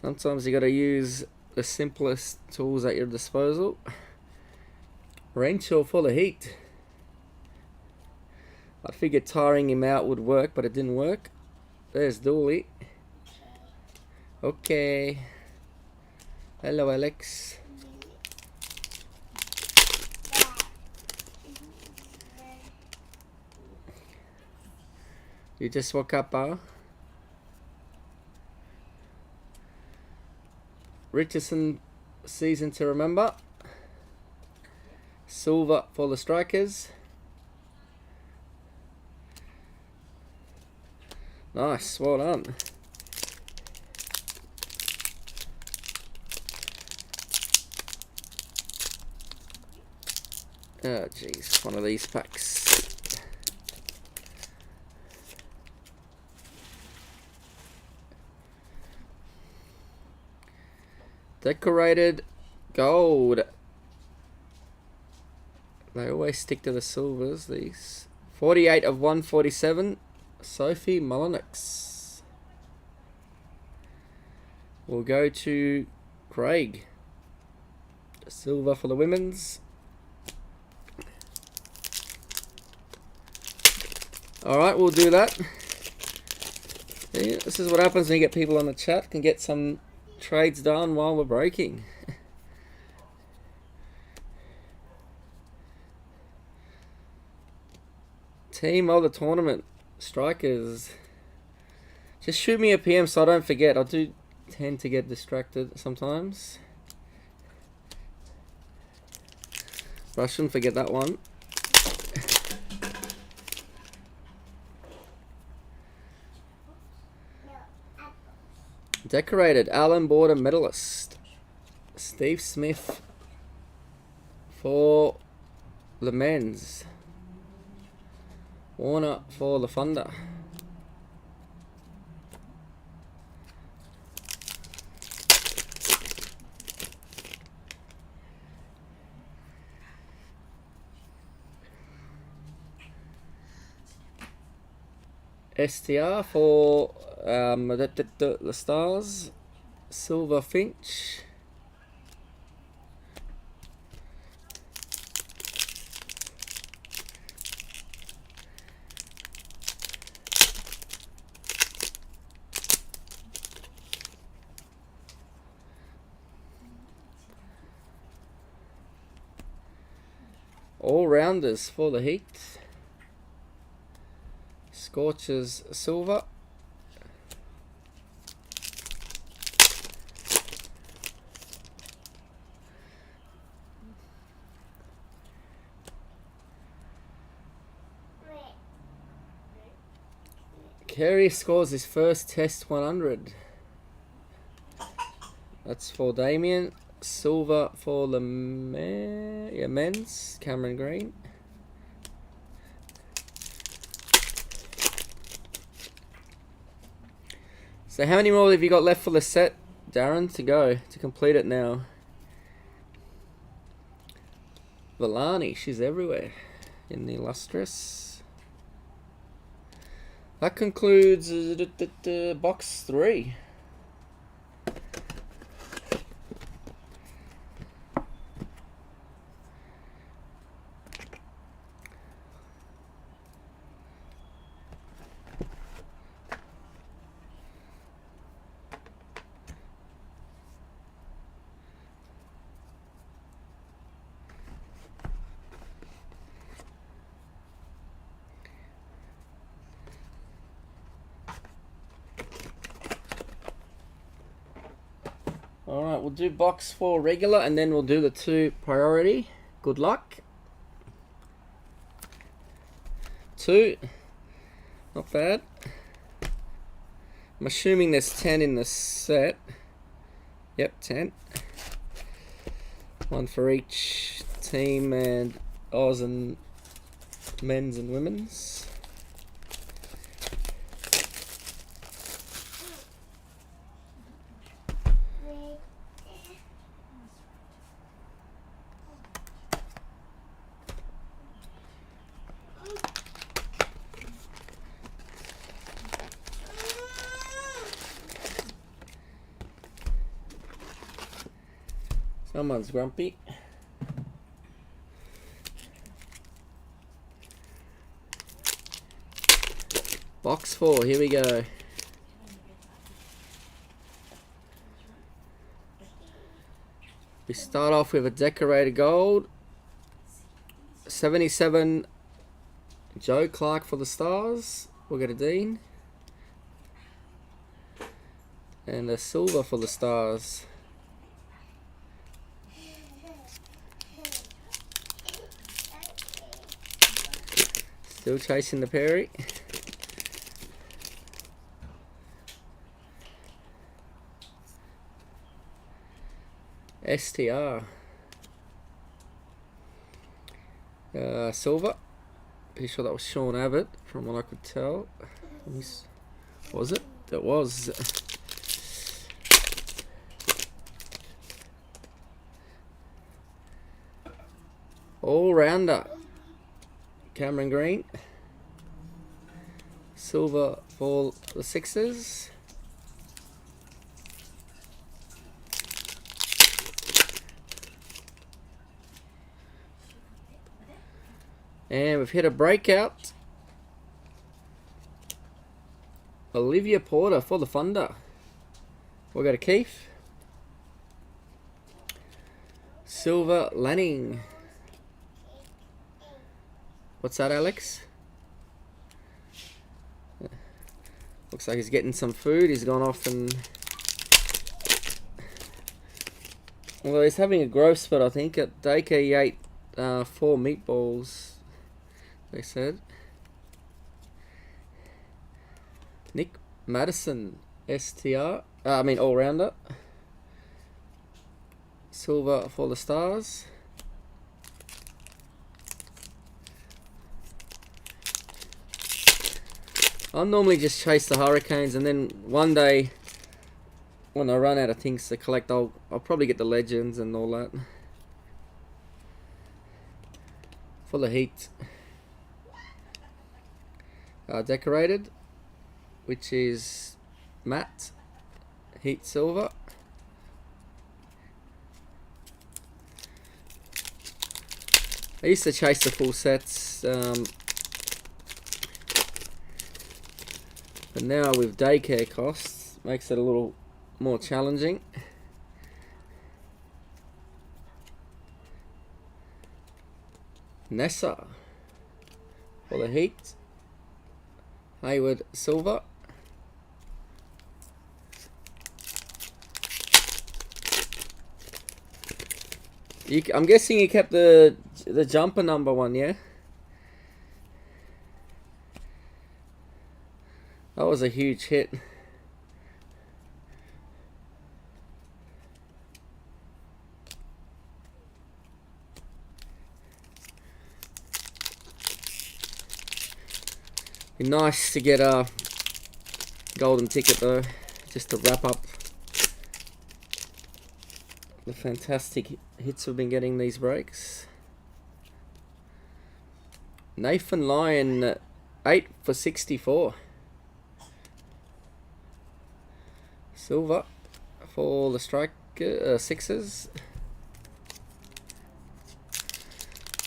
Sometimes you got to use the simplest tools at your disposal. Renshaw for the Heat. I figured tiring him out would work, but it didn't work. There's Dooley. Okay. Hello, Alex. You just woke up, huh? Richardson season to remember. Silver for the Strikers. Nice, well done. Oh jeez, one of these packs. Decorated gold. They always stick to the silvers, these. 48 of 147. Sophie Mullenix. We'll go to Craig. Silver for the women's. Alright, we'll do that. Yeah, this is what happens when you get people on the chat. Can get some trades done while we're breaking. Team of the tournament. Strikers. Just shoot me a PM so I don't forget. I do tend to get distracted sometimes. But I shouldn't forget that one. Decorated Allen Border medalist Steve Smith for the men's. Warner for the Thunder. STR for the Stars. Silver Finch. All-rounders for the Heat. Scorchers silver. Carey scores his first Test 100. That's for Damien. Silver for the men's. Cameron Green. So how many more have you got left for the set, Darren, to go, to complete it now? Villani, she's everywhere in the illustrious. That concludes box 3. Alright, we'll do box 4 regular and then we'll do the 2 priority. Good luck. 2. Not bad. I'm assuming there's 10 in the set. Yep, 10. 1 for each team and Oz and men's and women's. Someone's grumpy. Box 4, here we go. We start off with a decorated gold. 77 Joe Clark for the Stars. We'll get a Dean. And a silver for the Stars. Still chasing the Perry. STR. Silver. Pretty sure that was Sean Abbott, from what I could tell. Was it? It was. All-rounder. Cameron Green. Silver for the Sixers. And we've hit a breakout. Olivia Porter for the Thunder. We'll go to Keith. Silver Lanning. What's that, Alex? Looks like he's getting some food. He's gone off and... Although he's having a growth spurt, I think. At daycare he ate 4 meatballs, they said. Nick Madison, STR. All-rounder. Silver for the Stars. I normally just chase the Hurricanes, and then one day when I run out of things to collect, I'll probably get the Legends and all that. For the Heat. Decorated, which is matte. Heat silver. I used to chase the full sets. But now with daycare costs, makes it a little more challenging. Nessa for the Heat. Hayward silver. I'm guessing you kept the jumper number one, yeah? That was a huge hit. Be nice to get a golden ticket though, just to wrap up the fantastic hits we've been getting these breaks. Nathan Lyon, 8 for 64. Silver for the striker, Sixers.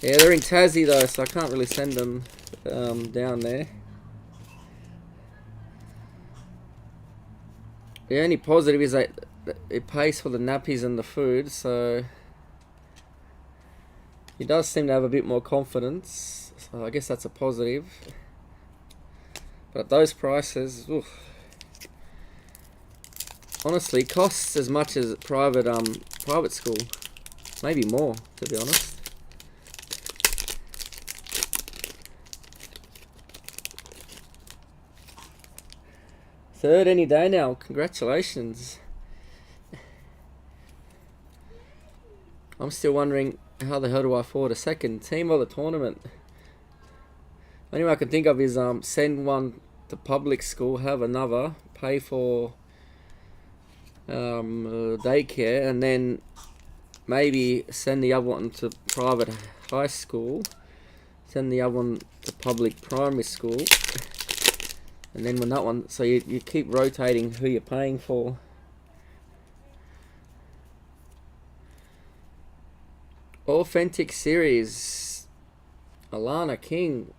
Yeah, they're in Tassie though, so I can't really send them down there. The only positive is that it pays for the nappies and the food, so he does seem to have a bit more confidence. So I guess that's a positive. But at those prices, oof, honestly, costs as much as private school, maybe more, to be honest. Third any day now. Congratulations. I'm still wondering how the hell do I afford a second team of the tournament. Only way I can think of is send one to public school, have another, pay for daycare, and then maybe send the other one to private high school, send the other one to public primary school. And then when that one, so you keep rotating who you're paying for. Authentic series. Alana King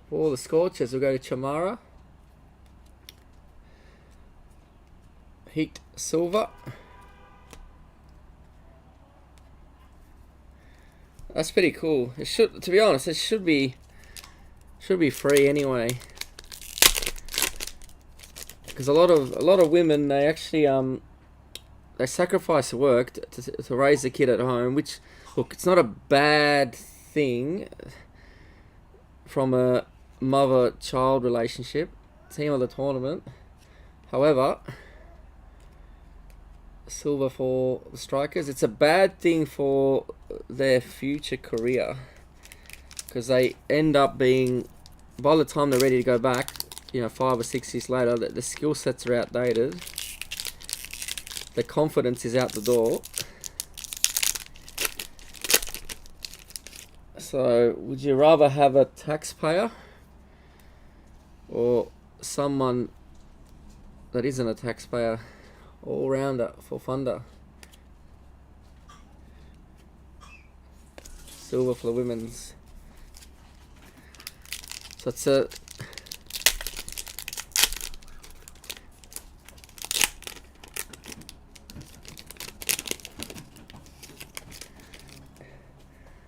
for the Scorchers. We'll go to Chamara. Heat silver. That's pretty cool. It should, to be honest, it should be free anyway. Because a lot of women, they actually they sacrifice work to raise the kid at home, which, look, it's not a bad thing from a mother-child relationship. Team of the tournament. However, silver for the Strikers. It's a bad thing for their future career, because they end up being, by the time they're ready to go back, 5 or 6 years later, the skill sets are outdated. The confidence is out the door. So, would you rather have a taxpayer or someone that isn't a taxpayer, all-rounder for funder? Silver for the women's. So it's a...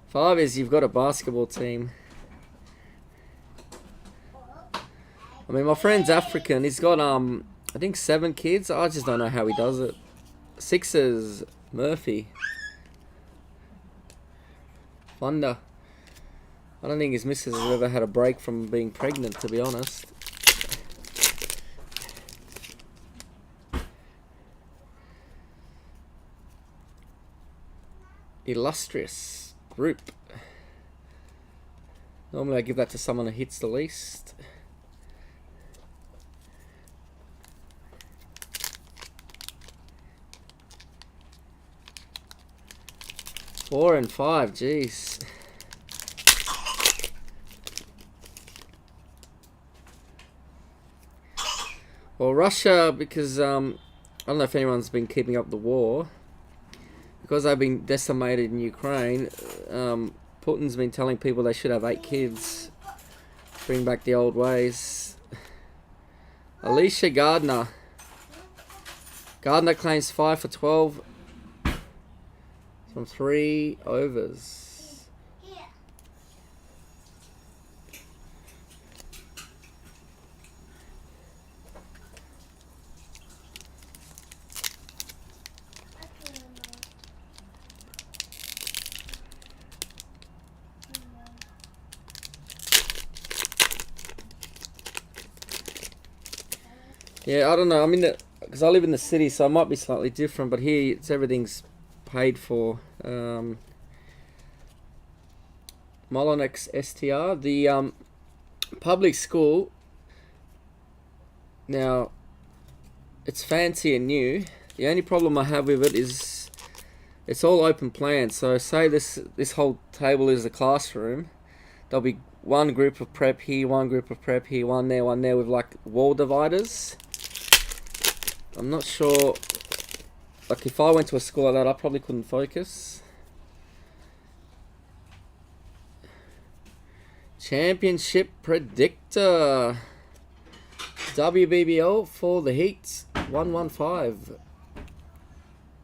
Five is you've got a basketball team. I mean, my friend's African. He's got I think 7 kids. I just don't know how he does it. Sixers, Murphy. Funder. I don't think his missus has ever had a break from being pregnant, to be honest. Illustrious group. Normally I give that to someone who hits the least. Four and 5, jeez. Well, Russia, because I don't know if anyone's been keeping up the war. Because they've been decimated in Ukraine, Putin's been telling people they should have 8 kids. Bring back the old ways. Alicia Gardner. Gardner claims 5 for 12 from 3 overs. Yeah, I don't know. I'm in the because I live in the city, so it might be slightly different. But here, it's everything's paid for. Molonex STR, the public school. Now, it's fancy and new. The only problem I have with it is it's all open plan. So say this whole table is a classroom. There'll be one group of prep here, one group of prep here, one there with like wall dividers. I'm not sure. Like if I went to a school like that, I probably couldn't focus. Championship predictor. WBBL for the Heat 115.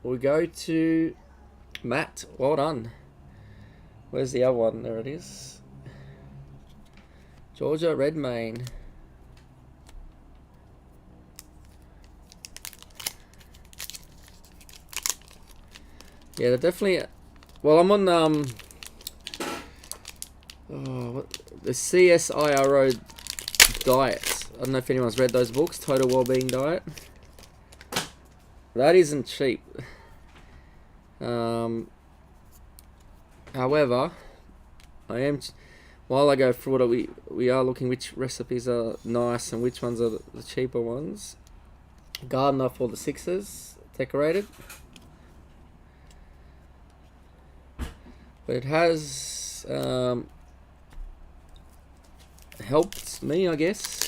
We go to Matt. Well done. Where's the other one? There it is. Georgia Redmayne. Yeah, they're definitely. Well, I'm on the CSIRO diet. I don't know if anyone's read those books. Total Wellbeing Diet. That isn't cheap. However, I am. While I go through it, we are looking which recipes are nice and which ones are the cheaper ones. Gardener for the Sixers, decorated. But it has helped me, I guess.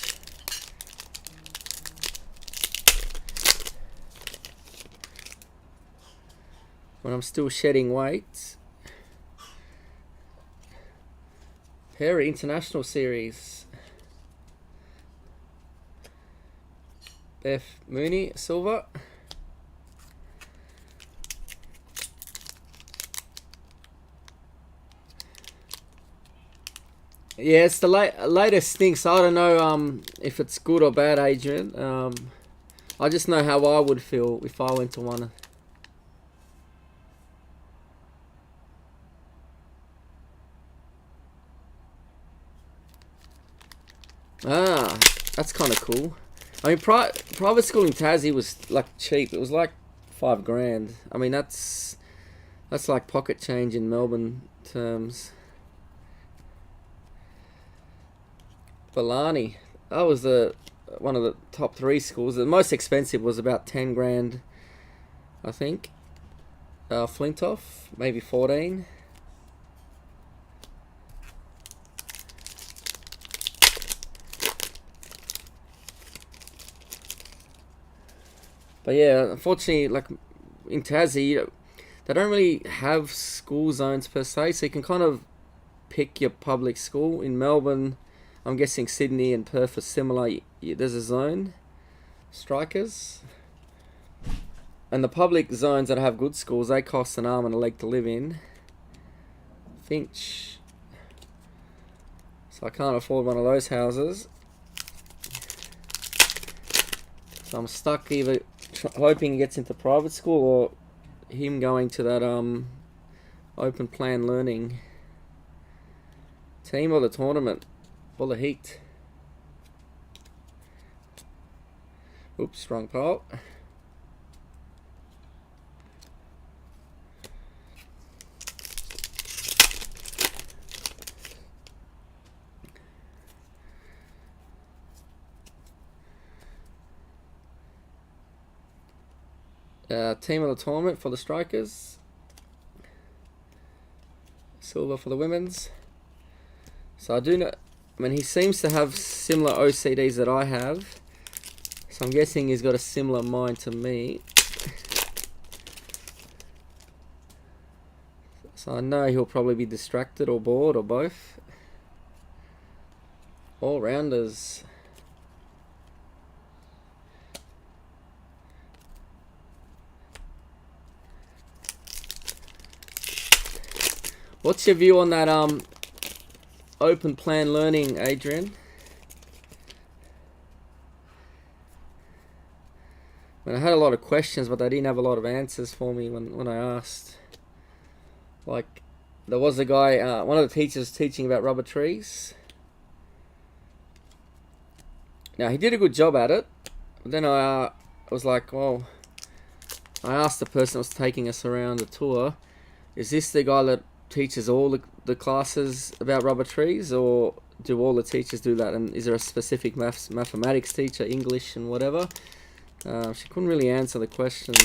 When I'm still shedding weight. Perry International Series. Beth Mooney, silver. Yeah, it's the latest thing, so I don't know if it's good or bad, Adrian. I just know how I would feel if I went to one. Ah, that's kind of cool. I mean, private school in Tassie was like cheap. It was like $5,000. I mean, that's like pocket change in Melbourne terms. Balani, that was one of the top 3 schools. The most expensive was about $10,000, I think. Flintoff, maybe 14. But yeah, unfortunately, like in Tassie, they don't really have school zones per se, so you can kind of pick your public school. In Melbourne, I'm guessing Sydney and Perth are similar. There's a zone, strikers. And the public zones that have good schools, they cost an arm and a leg to live in. Finch. So I can't afford one of those houses. So I'm stuck either hoping he gets into private school or him going to that open plan learning. Team or the tournament. For the Heat. Oops, wrong part. Team of the tournament for the strikers. Silver for the women's. So I do know. I mean, he seems to have similar OCDs that I have. So I'm guessing he's got a similar mind to me. So I know he'll probably be distracted or bored or both. All rounders. What's your view on that open plan learning, Adrian? I mean, I had a lot of questions, but they didn't have a lot of answers for me when I asked. Like, there was a guy, one of the teachers teaching about rubber trees. Now, he did a good job at it. Then I was like, well, I asked the person that was taking us around the tour, is this the guy that teaches all the classes about rubber trees, or do all the teachers do that? And is there a specific mathematics teacher, English and whatever? She couldn't really answer the question.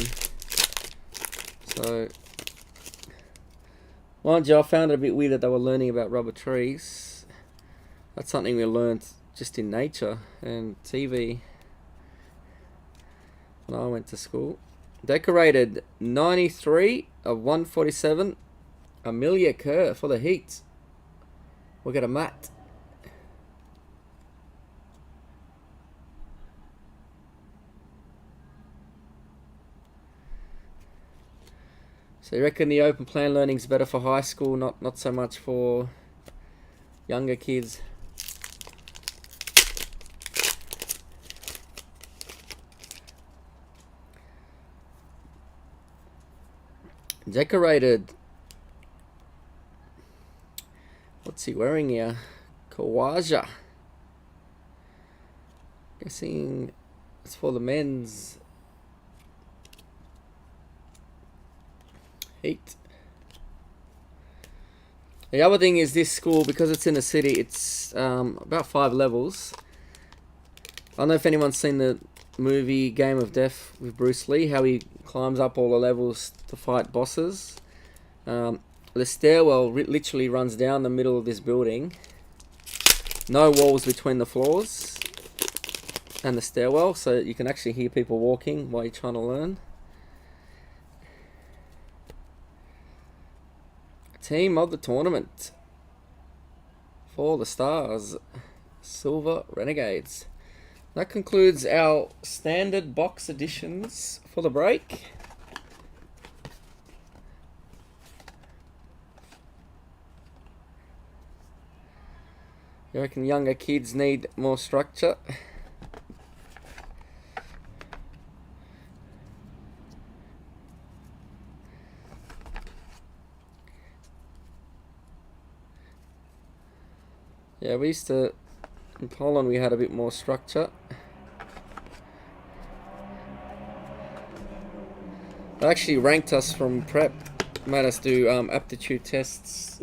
So, mind you, I found it a bit weird that they were learning about rubber trees. That's something we learned just in nature and TV when I went to school. Decorated 93 of 147. Amelia Kerr for the Heat. We'll get a mat. So you reckon the open plan learning is better for high school, not so much for younger kids? Decorated. What's he wearing here? Kawaja. Guessing it's for the men's. Heat. The other thing is this school, because it's in a city, it's about 5 levels. I don't know if anyone's seen the movie Game of Death with Bruce Lee, how he climbs up all the levels to fight bosses. The stairwell literally runs down the middle of this building. No walls between the floors and the stairwell, so you can actually hear people walking while you're trying to learn. Team of the tournament. For the Stars. Silver Renegades. That concludes our standard box editions for the break. You reckon younger kids need more structure? Yeah, we used to, in Poland we had a bit more structure. They actually ranked us from prep, made us do aptitude tests.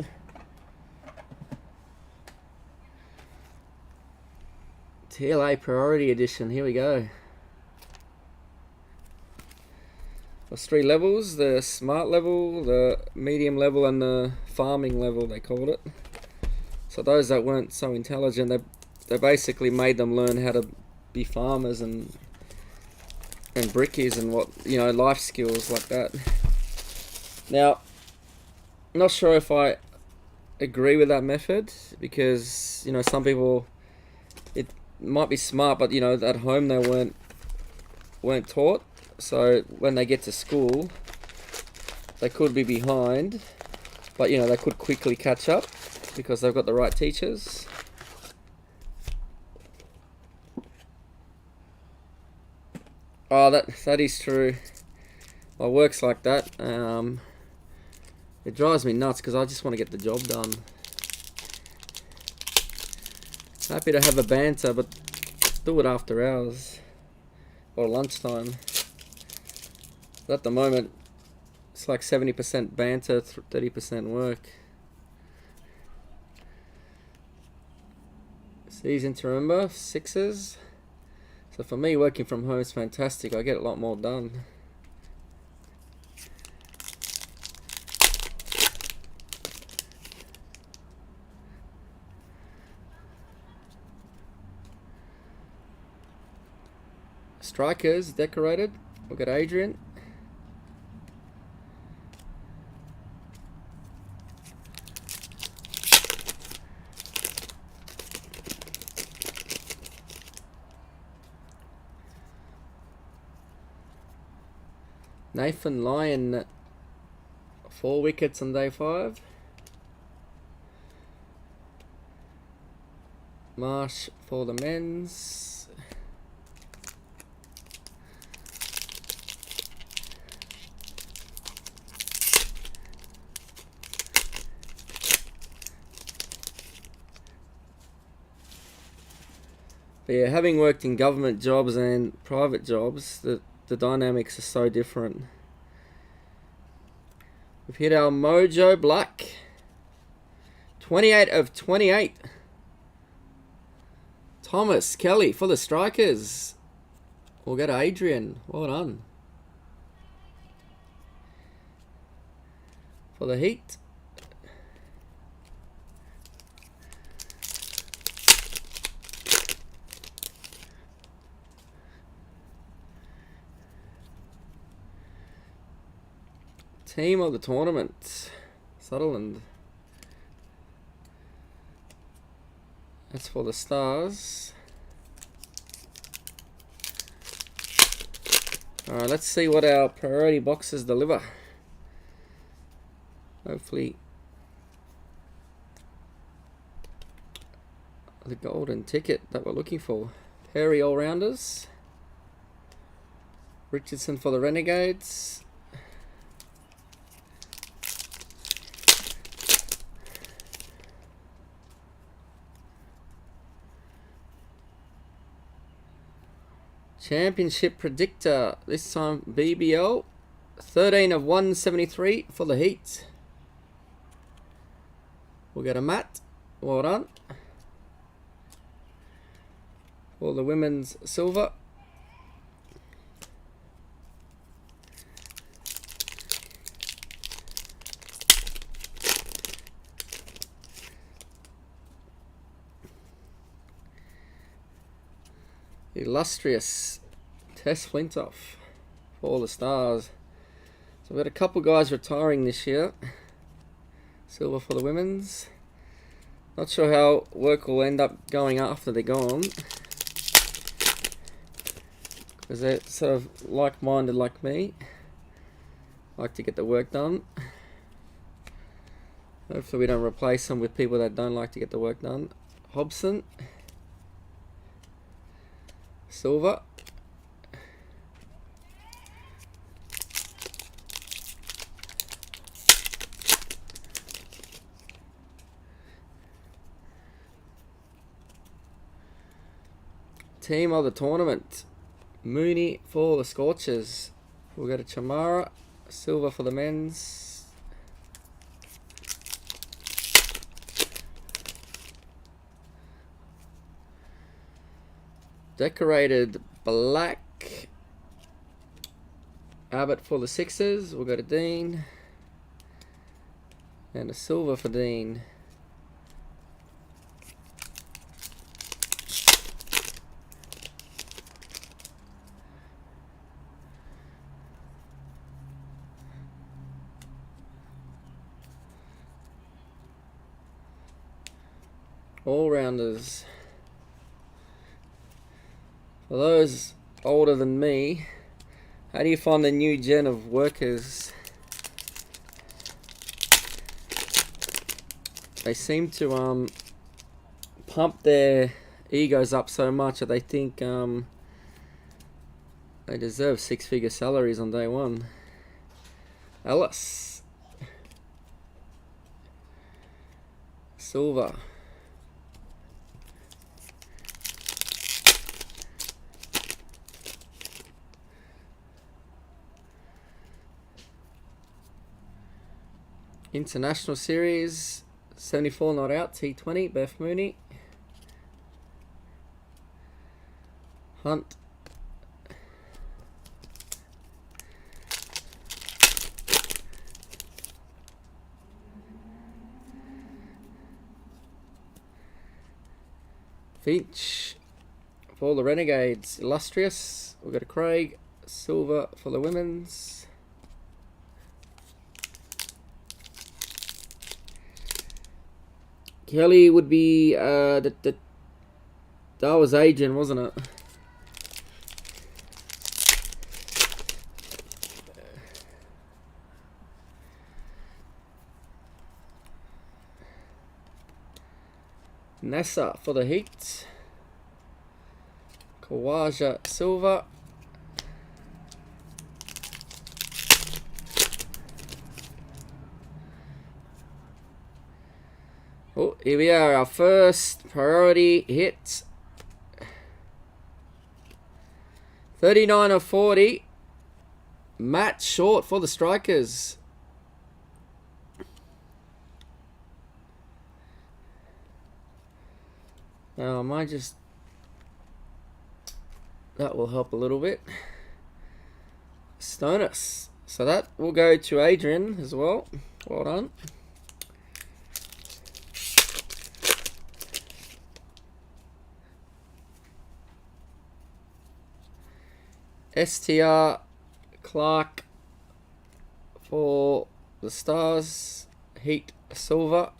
TLA Priority Edition, here we go. There's 3 levels, the smart level, the medium level and the farming level they called it. So those that weren't so intelligent, they basically made them learn how to be farmers and brickies and what, you know, life skills like that. Now, I'm not sure if I agree with that method, because, you know, some people, it might be smart, but, you know, at home they weren't taught. So when they get to school, they could be behind, but, you know, they could quickly catch up because they've got the right teachers. Oh, that is true. Well, it works like that. It drives me nuts because I just want to get the job done. Happy to have a banter, but do it after hours or lunchtime. But at the moment, it's like 70% banter, 30% work. Season to remember, 6s. So for me, working from home is fantastic. I get a lot more done. Strikers decorated. We've got Adrian. Nathan Lyon, 4 wickets on day 5. Marsh for the men's. But yeah, having worked in government jobs and private jobs, the dynamics are so different. We've hit our Mojo Black. 28 of 28. Thomas Kelly for the Strikers. We'll go to Adrian. Well done. For the Heat. Team of the tournament. Sutherland. That's for the Stars. Alright, let's see what our priority boxes deliver. Hopefully the golden ticket that we're looking for. Perry all-rounders. Richardson for the Renegades. Championship predictor, this time BBL, 13 of 173 for the Heat. We'll go to Matt, well done. For the women's silver. Illustrious Tess Flintoff for all the Stars. So we've got a couple guys retiring this year. Silver for the women's. Not sure how work will end up going after they're gone, because they're sort of like-minded like me. Like to get the work done. Hopefully we don't replace them with people that don't like to get the work done. Hobson. Silver. Team of the tournament. Mooney for the Scorchers. We'll go to Chamara. Silver for the men's. Decorated black. Abbott for the Sixers. We'll go to Dean. And a silver for Dean. All-rounders. For those older than me, how do you find the new gen of workers? They seem to pump their egos up so much that they think they deserve six-figure salaries on day one. Ellis. Silver. International Series, 74 not out, T20, Beth Mooney. Hunt. Finch for the Renegades, Illustrious. We've got a Craig, silver for the women's. Kelly would be that was Adrian, wasn't it? Nessa for the Heat. Kawaja silver. Oh, here we are, our first priority hit. 39 of 40. Matt Short for the Strikers. Now I might just... That will help a little bit. Stonus. So that will go to Adrian as well. Well done. STR Clark for the Stars. Heat Silver.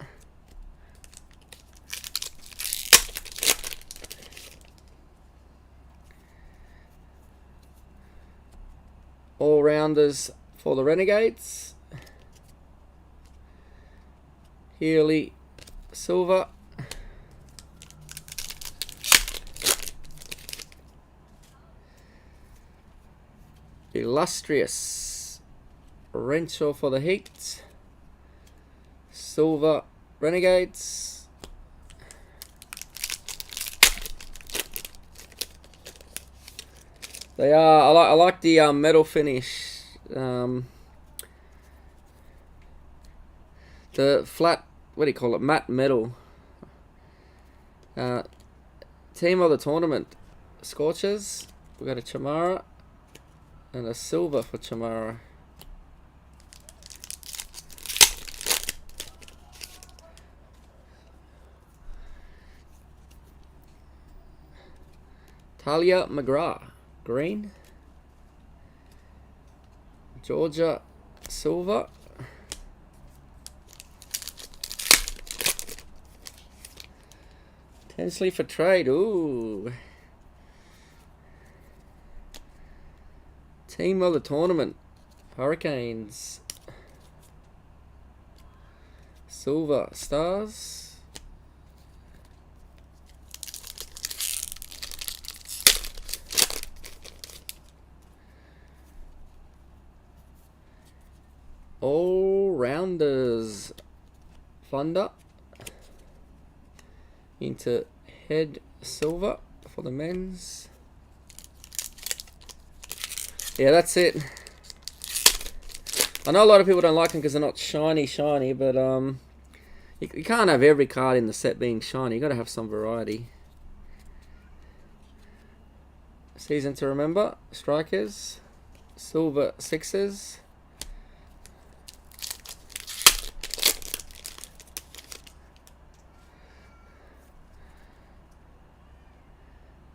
All-rounders for the Renegades. Healy Silver. Illustrious Renshaw for the Heat. Silver Renegades. They are. I like the metal finish. The flat. What do you call it? Matte metal. Team of the tournament. Scorchers. We got a Chamara and a silver for Chamara. Talia McGrath. Green. Georgia Silver. Potentially for trade. Ooh. Team of the tournament. Hurricanes. Silver Stars. All-rounders. Thunder. Into head silver for the men's. Yeah, that's it. I know a lot of people don't like them because they're not shiny, but you can't have every card in the set being shiny. You got to have some variety. Season to remember. Strikers. Silver Sixers.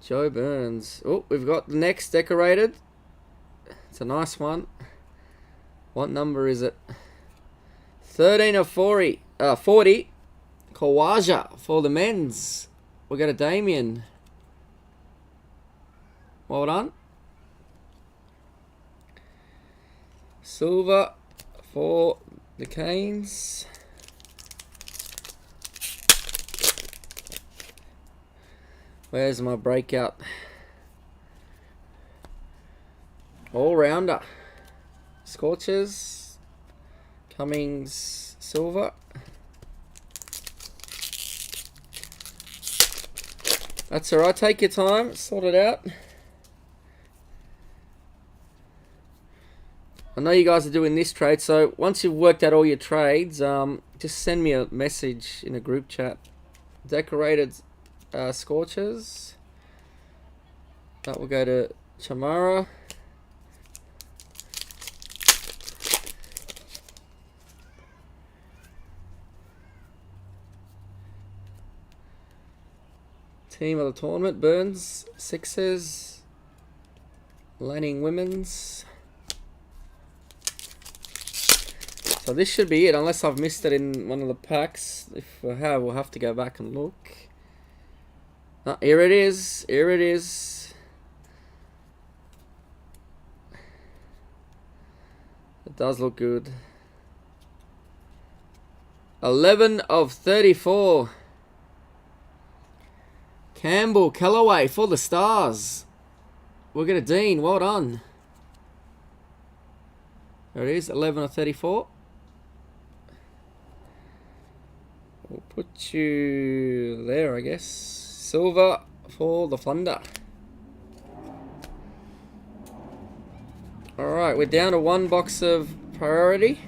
Joe Burns. Oh, we've got the next decorated. It's a nice one. What number is it? 13 of 40. 40. Kawaja for the men's. We got a Damien. Well done. Silver for the Canes. Where's my breakout? All-rounder. Scorchers. Cummings Silver. That's alright, take your time, sort it out. I know you guys are doing this trade, so once you've worked out all your trades, just send me a message in a group chat. Decorated Scorchers. That will go to Chamara. Team of the tournament. Burns Sixers. Lanning Women's. So this should be it, unless I've missed it in one of the packs. If I have, we'll have to go back and look. Here it is. Here it is. It does look good. 11 of 34. Campbell Callaway for the Stars. We'll get a Dean. Well done. There it is. 11 of 34. We'll put you there, I guess. Silver for the Thunder. Alright, we're down to one box of priority.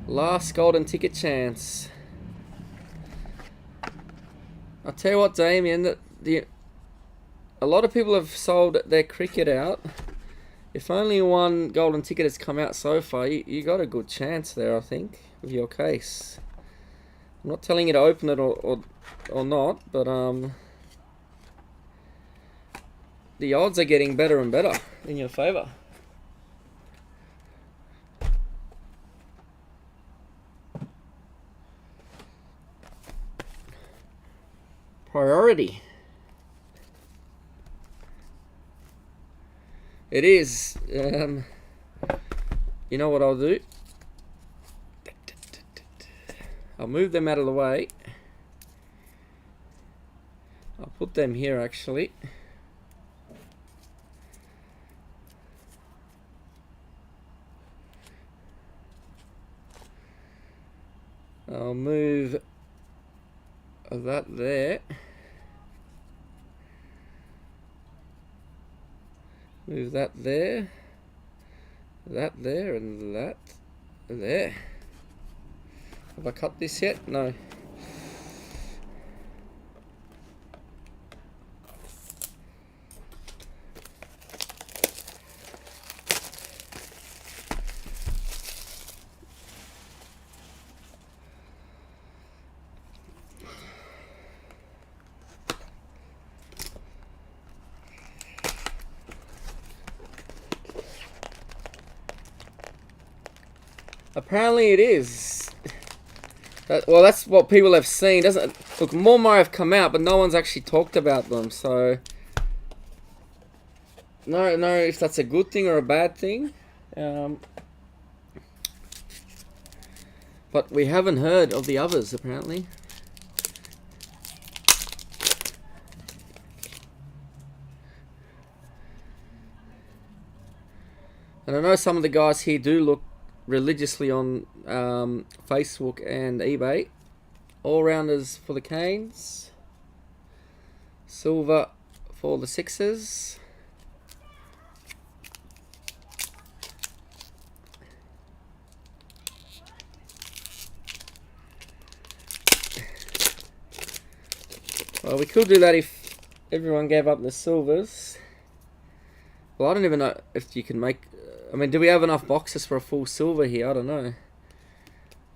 Last golden ticket chance. I'll tell you what, Damien, that a lot of people have sold their cricket out. If only one golden ticket has come out so far, you got a good chance there, I think, with your case. I'm not telling you to open it or not, but the odds are getting better and better in your favour. Priority. It is. You know what I'll do? I'll move them out of the way. I'll put them here actually. I'll move that there. Move that there. That there and that there. Have I cut this yet? No. Apparently it is. Well, that's what people have seen. Doesn't look, more might have come out, but no one's actually talked about them. So, no, if that's a good thing or a bad thing. But we haven't heard of the others apparently. And I know some of the guys here do look religiously on Facebook and eBay. All-rounders for the Canes. Silver for the Sixers. Well, we could do that if everyone gave up the silvers. Well, I don't even know if you can make... I mean, do we have enough boxes for a full silver here? I don't know.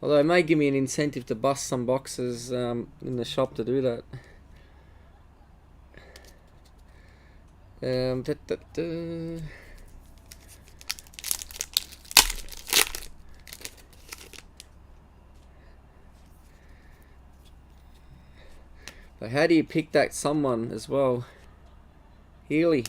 Although it may give me an incentive to bust some boxes in the shop to do that. But how do you pick that someone as well? Healy.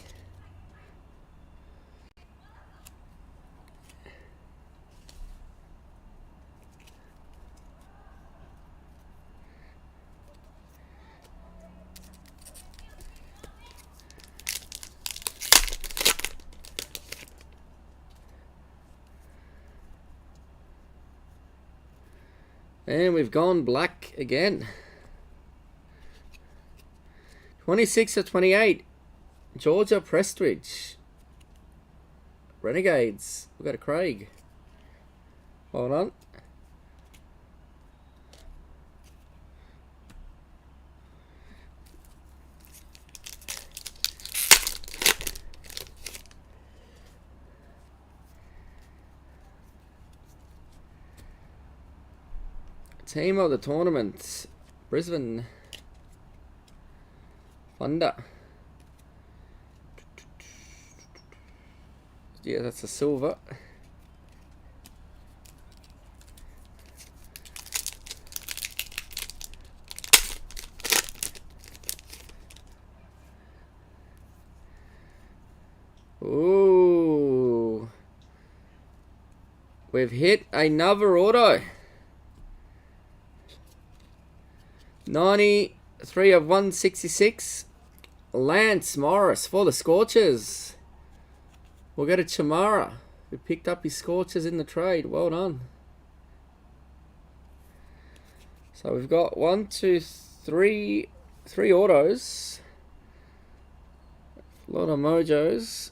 And we've gone black again. 26 of 28. Georgia Prestridge. Renegades. We've got a Craig. Hold on. Team of the tournament, Brisbane Thunder. Yeah, that's a silver. Ooh. We've hit another auto. 93 of 166. Lance Morris for the Scorchers. We'll go to Chamara, who picked up his Scorchers in the trade. Well done. So we've got 1, 2, 3 autos. A lot of mojos.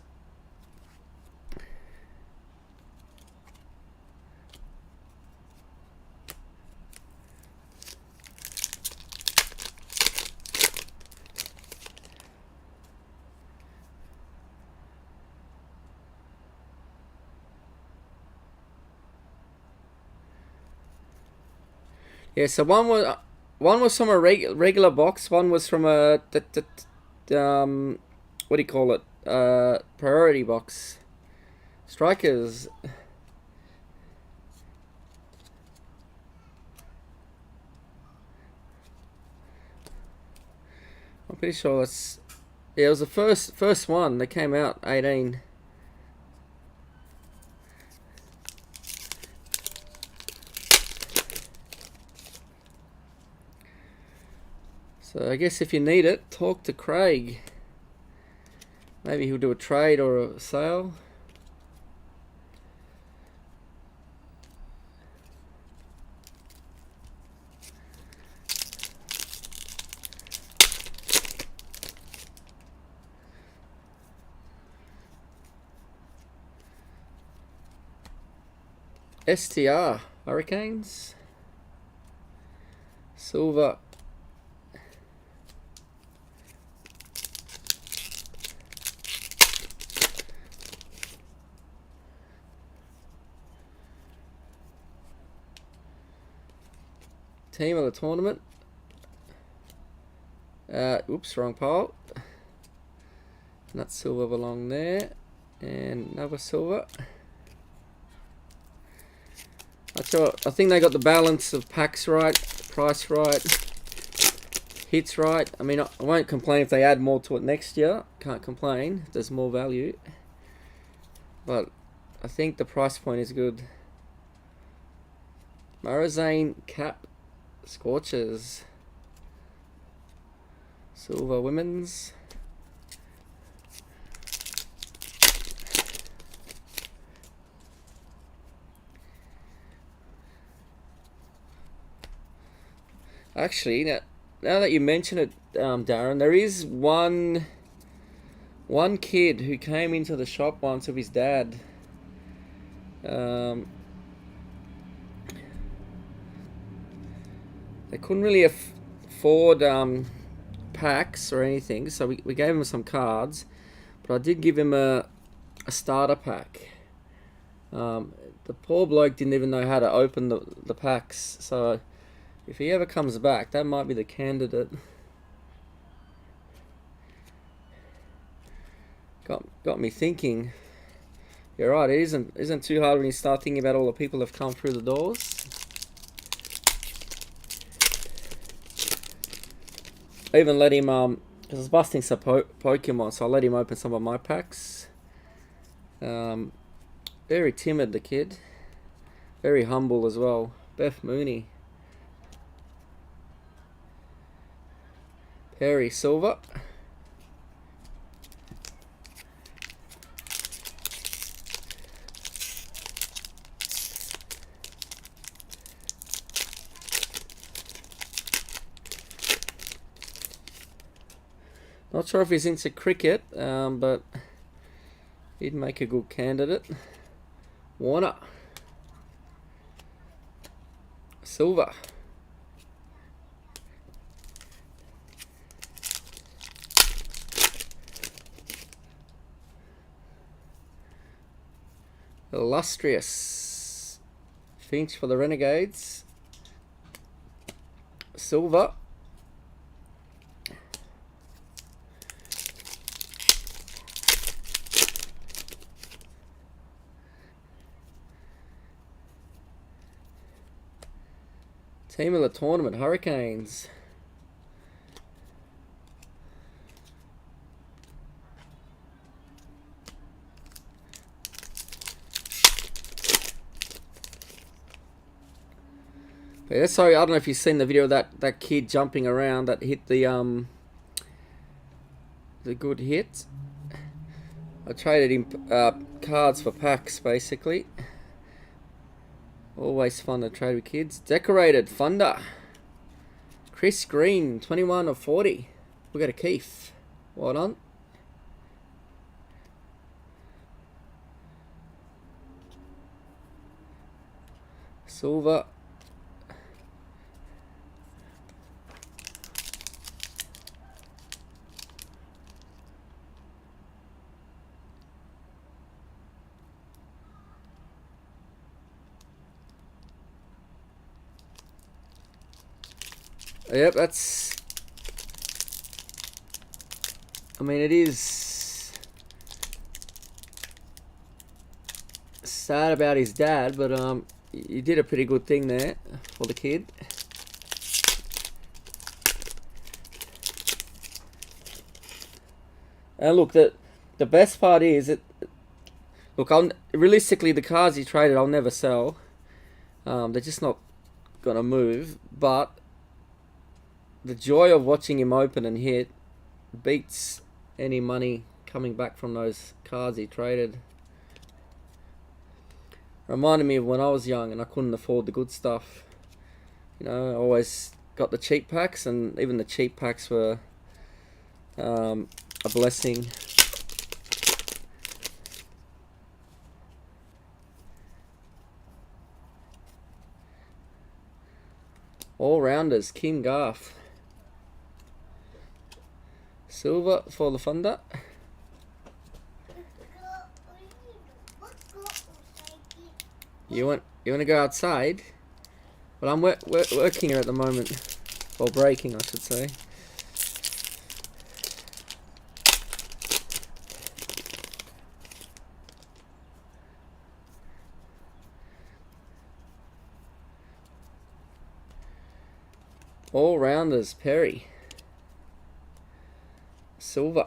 Yeah, so one was from a regular box. One was from a what do you call it? Priority box. Strikers. I'm pretty sure it's, yeah, it was the first one. They came out 18. So I guess if you need it, talk to Craig. Maybe he'll do a trade or a sale. STR Hurricanes. Silver. Team of the tournament. Oops, wrong pile. And that silver belong there. And another silver. I think they got the balance of packs right, price right, hits right. I mean, I won't complain if they add more to it next year. Can't complain if there's more value. But I think the price point is good. Marazane Cap Scorchers. Silver Women's. Actually, now that you mention it, Darren, there is one kid who came into the shop once with his dad. They couldn't really afford packs or anything, so we gave him some cards, but I did give him a starter pack. The poor bloke didn't even know how to open the packs, so if he ever comes back, that might be the candidate. Got me thinking. You're right, it isn't too hard when you start thinking about all the people that have come through the doors. I even let him, because I was busting some Pokemon, so I let him open some of my packs. Very timid, the kid. Very humble as well. Beth Mooney. Perry Silver. Not sure if he's into cricket, but he'd make a good candidate. Warner. Silver. Illustrious. Finch for the Renegades. Silver. Team of the tournament, Hurricanes. But yeah, sorry, I don't know if you've seen the video of that kid jumping around that hit the good hit. I traded him cards for packs, basically. Always fun to trade with kids. Decorated Thunder. Chris Green, 21 of 40. We got a Keith. Well done. Silver. Yep, that's... I mean, it is sad about his dad, but he did a pretty good thing there for the kid. And look, the best part is that, look, realistically the cards he traded I'll never sell. They're just not gonna move. But the joy of watching him open and hit beats any money coming back from those cards he traded. Reminded me of when I was young and I couldn't afford the good stuff. You know, I always got the cheap packs, and even the cheap packs were a blessing. All rounders, Kim Garth. Silver for the Thunder. You want to go outside? Well, I'm working here at the moment, or breaking, I should say. All rounders, Perry. Silver.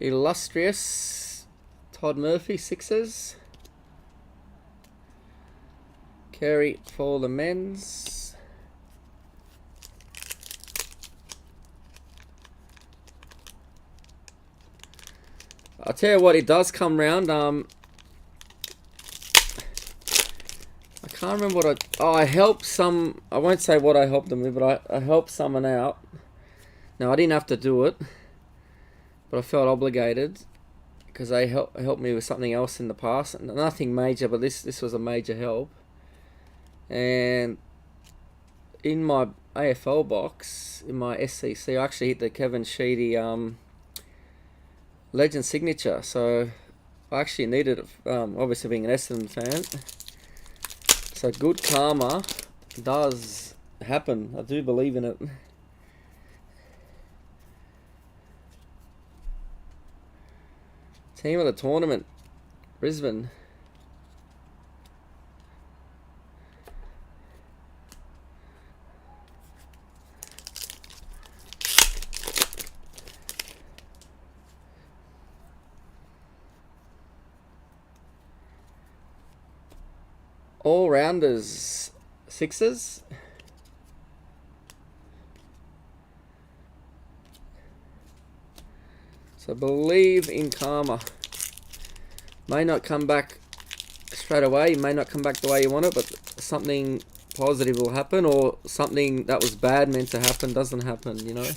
Illustrious Todd Murphy, Sixers. Carey for the men's. I'll tell you what, it does come round. I can't remember what I helped some. I won't say what I helped them with, but I helped someone out. Now, I didn't have to do it, but I felt obligated because they helped me with something else in the past. Nothing major, but this was a major help. And in my AFL box, in my SCC, I actually hit the Kevin Sheedy Legend signature. So I actually needed it, obviously being an Essendon fan. So good karma does happen. I do believe in it. Team of the tournament, Brisbane. All rounders, Sixers. So believe in karma. May not come back straight away. May not come back the way you want it, but something positive will happen, or something that was bad meant to happen doesn't happen, you know.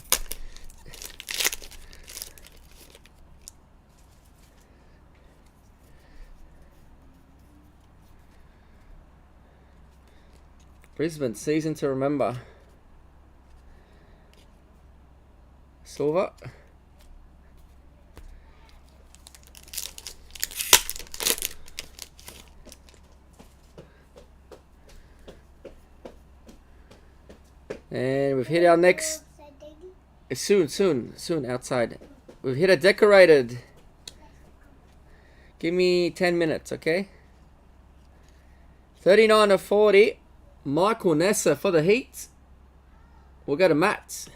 Brisbane, season to remember. Silver. And we've hit our next... Soon outside. We've hit a decorated. Give me 10 minutes, okay? 39 of 40. Michael Nessa for the Heat. We'll go to Matt.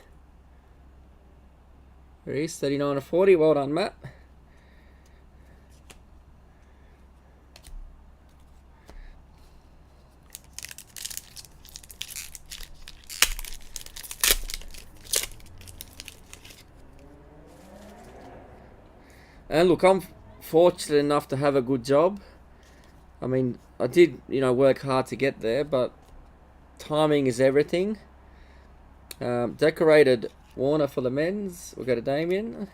There he is, 39 of 40. Well done, Matt. And look, I'm fortunate enough to have a good job. I mean, I did, work hard to get there, but timing is everything. Decorated Warner for the men's. We'll go to Damien.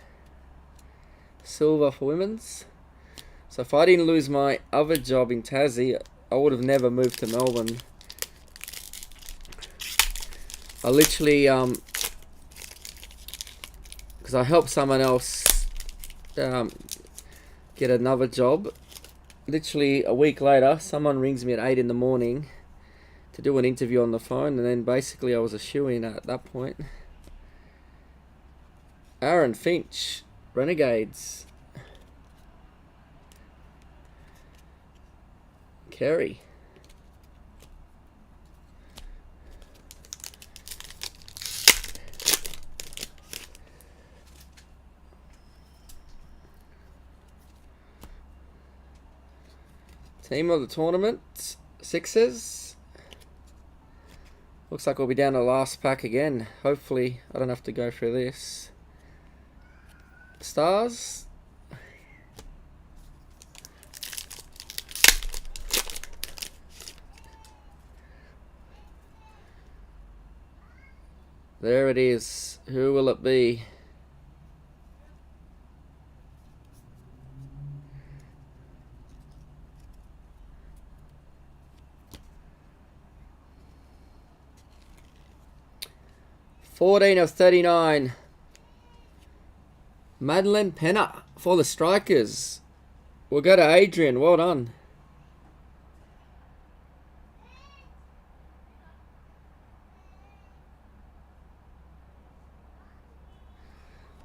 Silver for women's. So if I didn't lose my other job in Tassie, I would have never moved to Melbourne. I literally because I helped someone else get another job. Literally a week later, someone rings me at 8 in the morning to do an interview on the phone, and then basically I was a shoo-in at that point. Aaron Finch, Renegades. Kerry. Team of the tournament, Sixers. Looks like we'll be down to the last pack again. Hopefully I don't have to go through this. Stars. There it is. Who will it be? $14 of 39. Madeline Penner for the Strikers. We'll go to Adrian. Well done.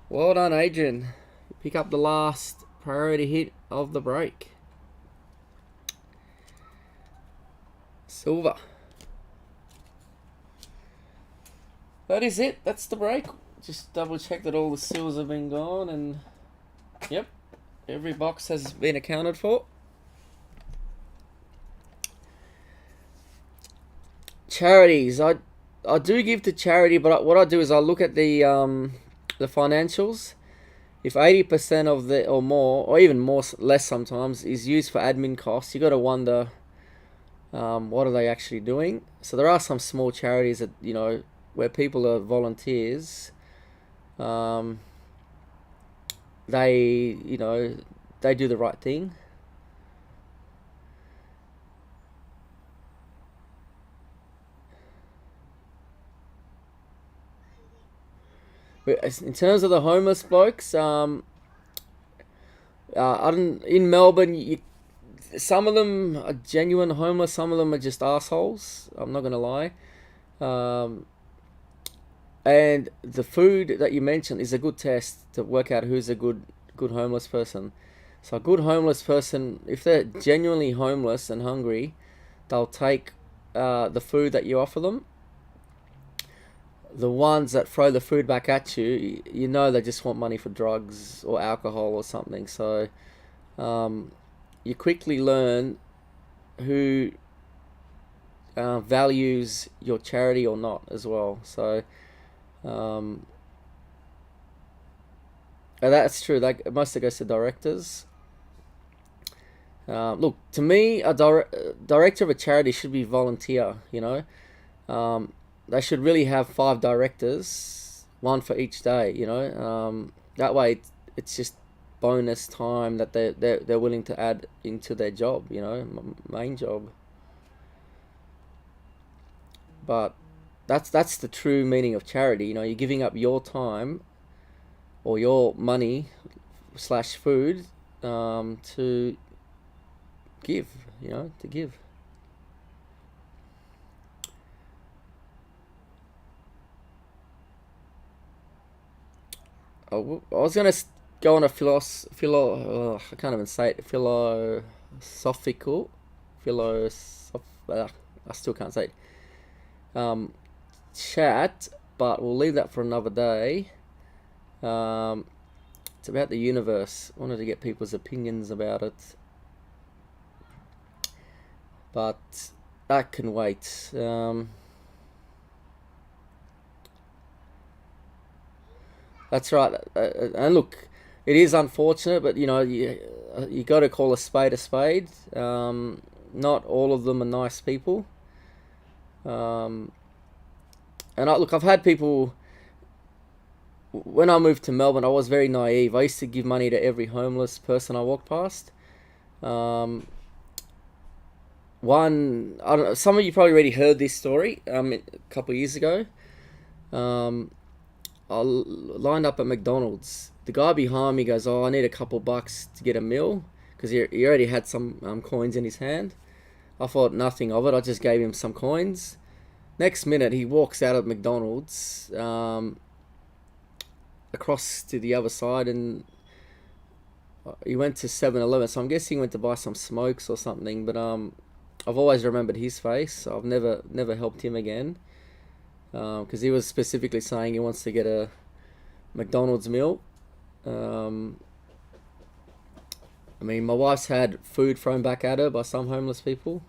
Well done, Adrian. Pick up the last priority hit of the break. Silver. That is it. That's the break. Just double check that all the silvers have been gone, and yep, every box has been accounted for. Charities. I do give to charity, but what I do is I look at the financials. If 80% of the or more, or even more less sometimes, is used for admin costs, you got to wonder what are they actually doing. So there are some small charities that, you know, where people are volunteers. They, you know, they do the right thing. In terms of the homeless blokes, I don't, in Melbourne, some of them are genuine homeless, some of them are just assholes. I'm not gonna lie. And the food that you mentioned is a good test to work out who's a good homeless person. So a good homeless person, if they're genuinely homeless and hungry, they'll take the food that you offer them. The ones that throw the food back at you, you know they just want money for drugs or alcohol or something. So you quickly learn who values your charity or not as well. So and that's true. Like, most of it goes to directors. Look, to me, a director of a charity should be volunteer. You know, they should really have 5 directors, 1 for each day. You know, that way it's just bonus time that they're willing to add into their job. You know, main job. But that's the true meaning of charity. You know, you're giving up your time or your money / food to give. You know, to give. I was gonna go on a I can't even say it. I still can't say it. Chat, but we'll leave that for another day. It's about the universe. I wanted to get people's opinions about it, but that can wait. That's right. And look, it is unfortunate, but you know, you got to call a spade a spade. Not all of them are nice people. And look, I've had people. When I moved to Melbourne, I was very naive. I used to give money to every homeless person I walked past. One, I don't know, some of you probably already heard this story. A couple of years ago. lined up at McDonald's. The guy behind me goes, "Oh, I need a couple bucks to get a meal," because he already had some coins in his hand. I thought nothing of it. I just gave him some coins. Next minute, he walks out of McDonald's across to the other side, and he went to 7-Eleven. So I'm guessing he went to buy some smokes or something. But I've always remembered his face. So I've never helped him again, because he was specifically saying he wants to get a McDonald's meal. I mean, my wife's had food thrown back at her by some homeless people.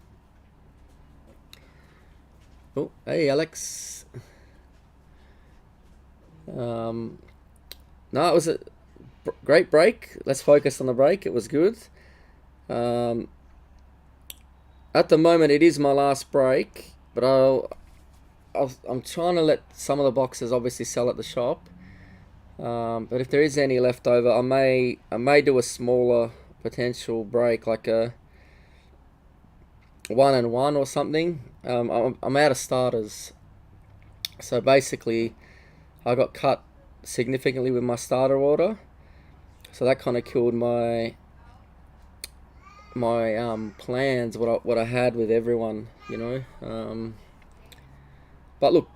Oh, hey, Alex. No, it was a great break. Let's focus on the break. It was good. At the moment, it is my last break, but I'm trying to let some of the boxes obviously sell at the shop. But if there is any left over, I may do a smaller potential break, like a 1-and-1 or something. I'm out of starters, so basically I got cut significantly with my starter order, so that kind of killed my plans, what I had with everyone, you know. But look,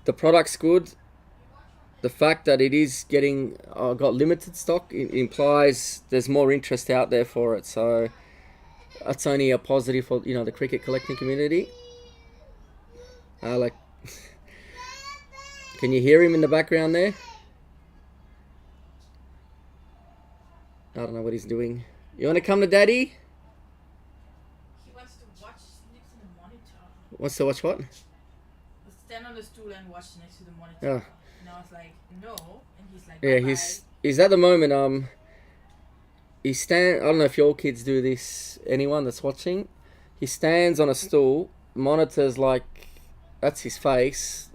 the product's good. The fact that it is getting got limited stock implies there's more interest out there for it, so that's only a positive for, you know, the cricket collecting community. Like, can you hear him in the background there? I don't know what he's doing. You want to come to Daddy? He wants to watch next to the monitor. Wants to watch what? Stand on the stool and watch next to the monitor. Yeah. And I was like, no, and he's like, Yeah, bye-bye. he's at the moment. I don't know if your kids do this. Anyone that's watching, he stands on a stool, monitors like that's his face,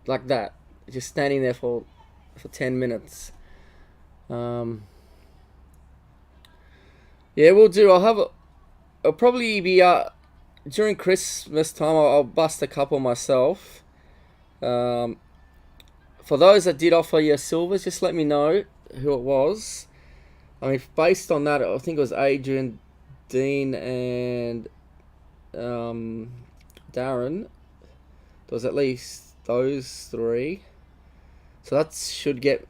like that, just standing there for 10 minutes. Yeah, we'll do. I'll probably be during Christmas time. I'll bust a couple myself. For those that did offer you silvers, just let me know who it was. I mean, based on that, I think it was Adrian, Dean, and Darren. There was at least those three. So that should get,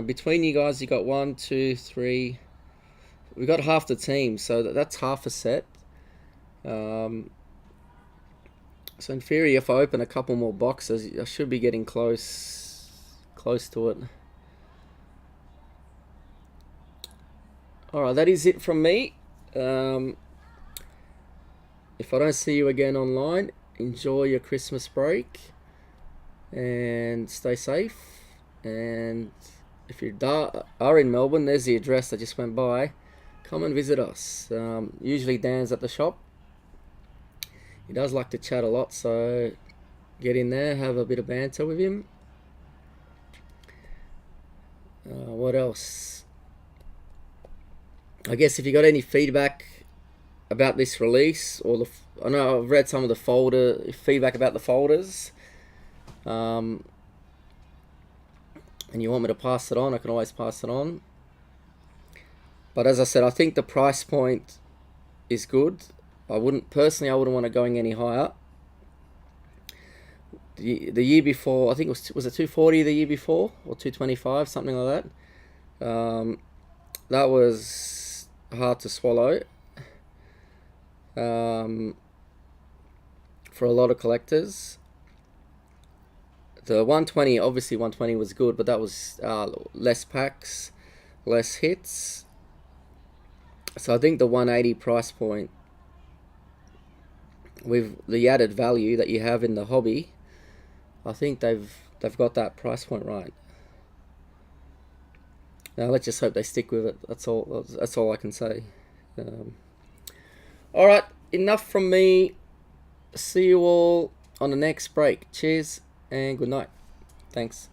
between you guys, you got 1, 2, 3. We got half the team, so that's half a set. So in theory, if I open a couple more boxes, I should be getting close to it. Alright, that is it from me. If I don't see you again online, enjoy your Christmas break and stay safe. And if you are in Melbourne, there's the address I just went by. Come and visit us. Usually Dan's at the shop. He does like to chat a lot, so get in there, have a bit of banter with him. What else? I guess if you got any feedback about this release, or I know I've read some of the feedback about the folders, and you want me to pass it on, I can always pass it on. But as I said, I think the price point is good. I wouldn't want to going any higher. The year before, I think was it 240 the year before, or 225, something like that. That was hard to swallow for a lot of collectors. The 120, obviously 120 was good, but that was less packs, less hits. So I think the 180 price point, with the added value that you have in the hobby, I think they've got that price point right. Now let's just hope they stick with it. That's all I can say. All right, enough from me. See you all on the next break. Cheers and good night. Thanks.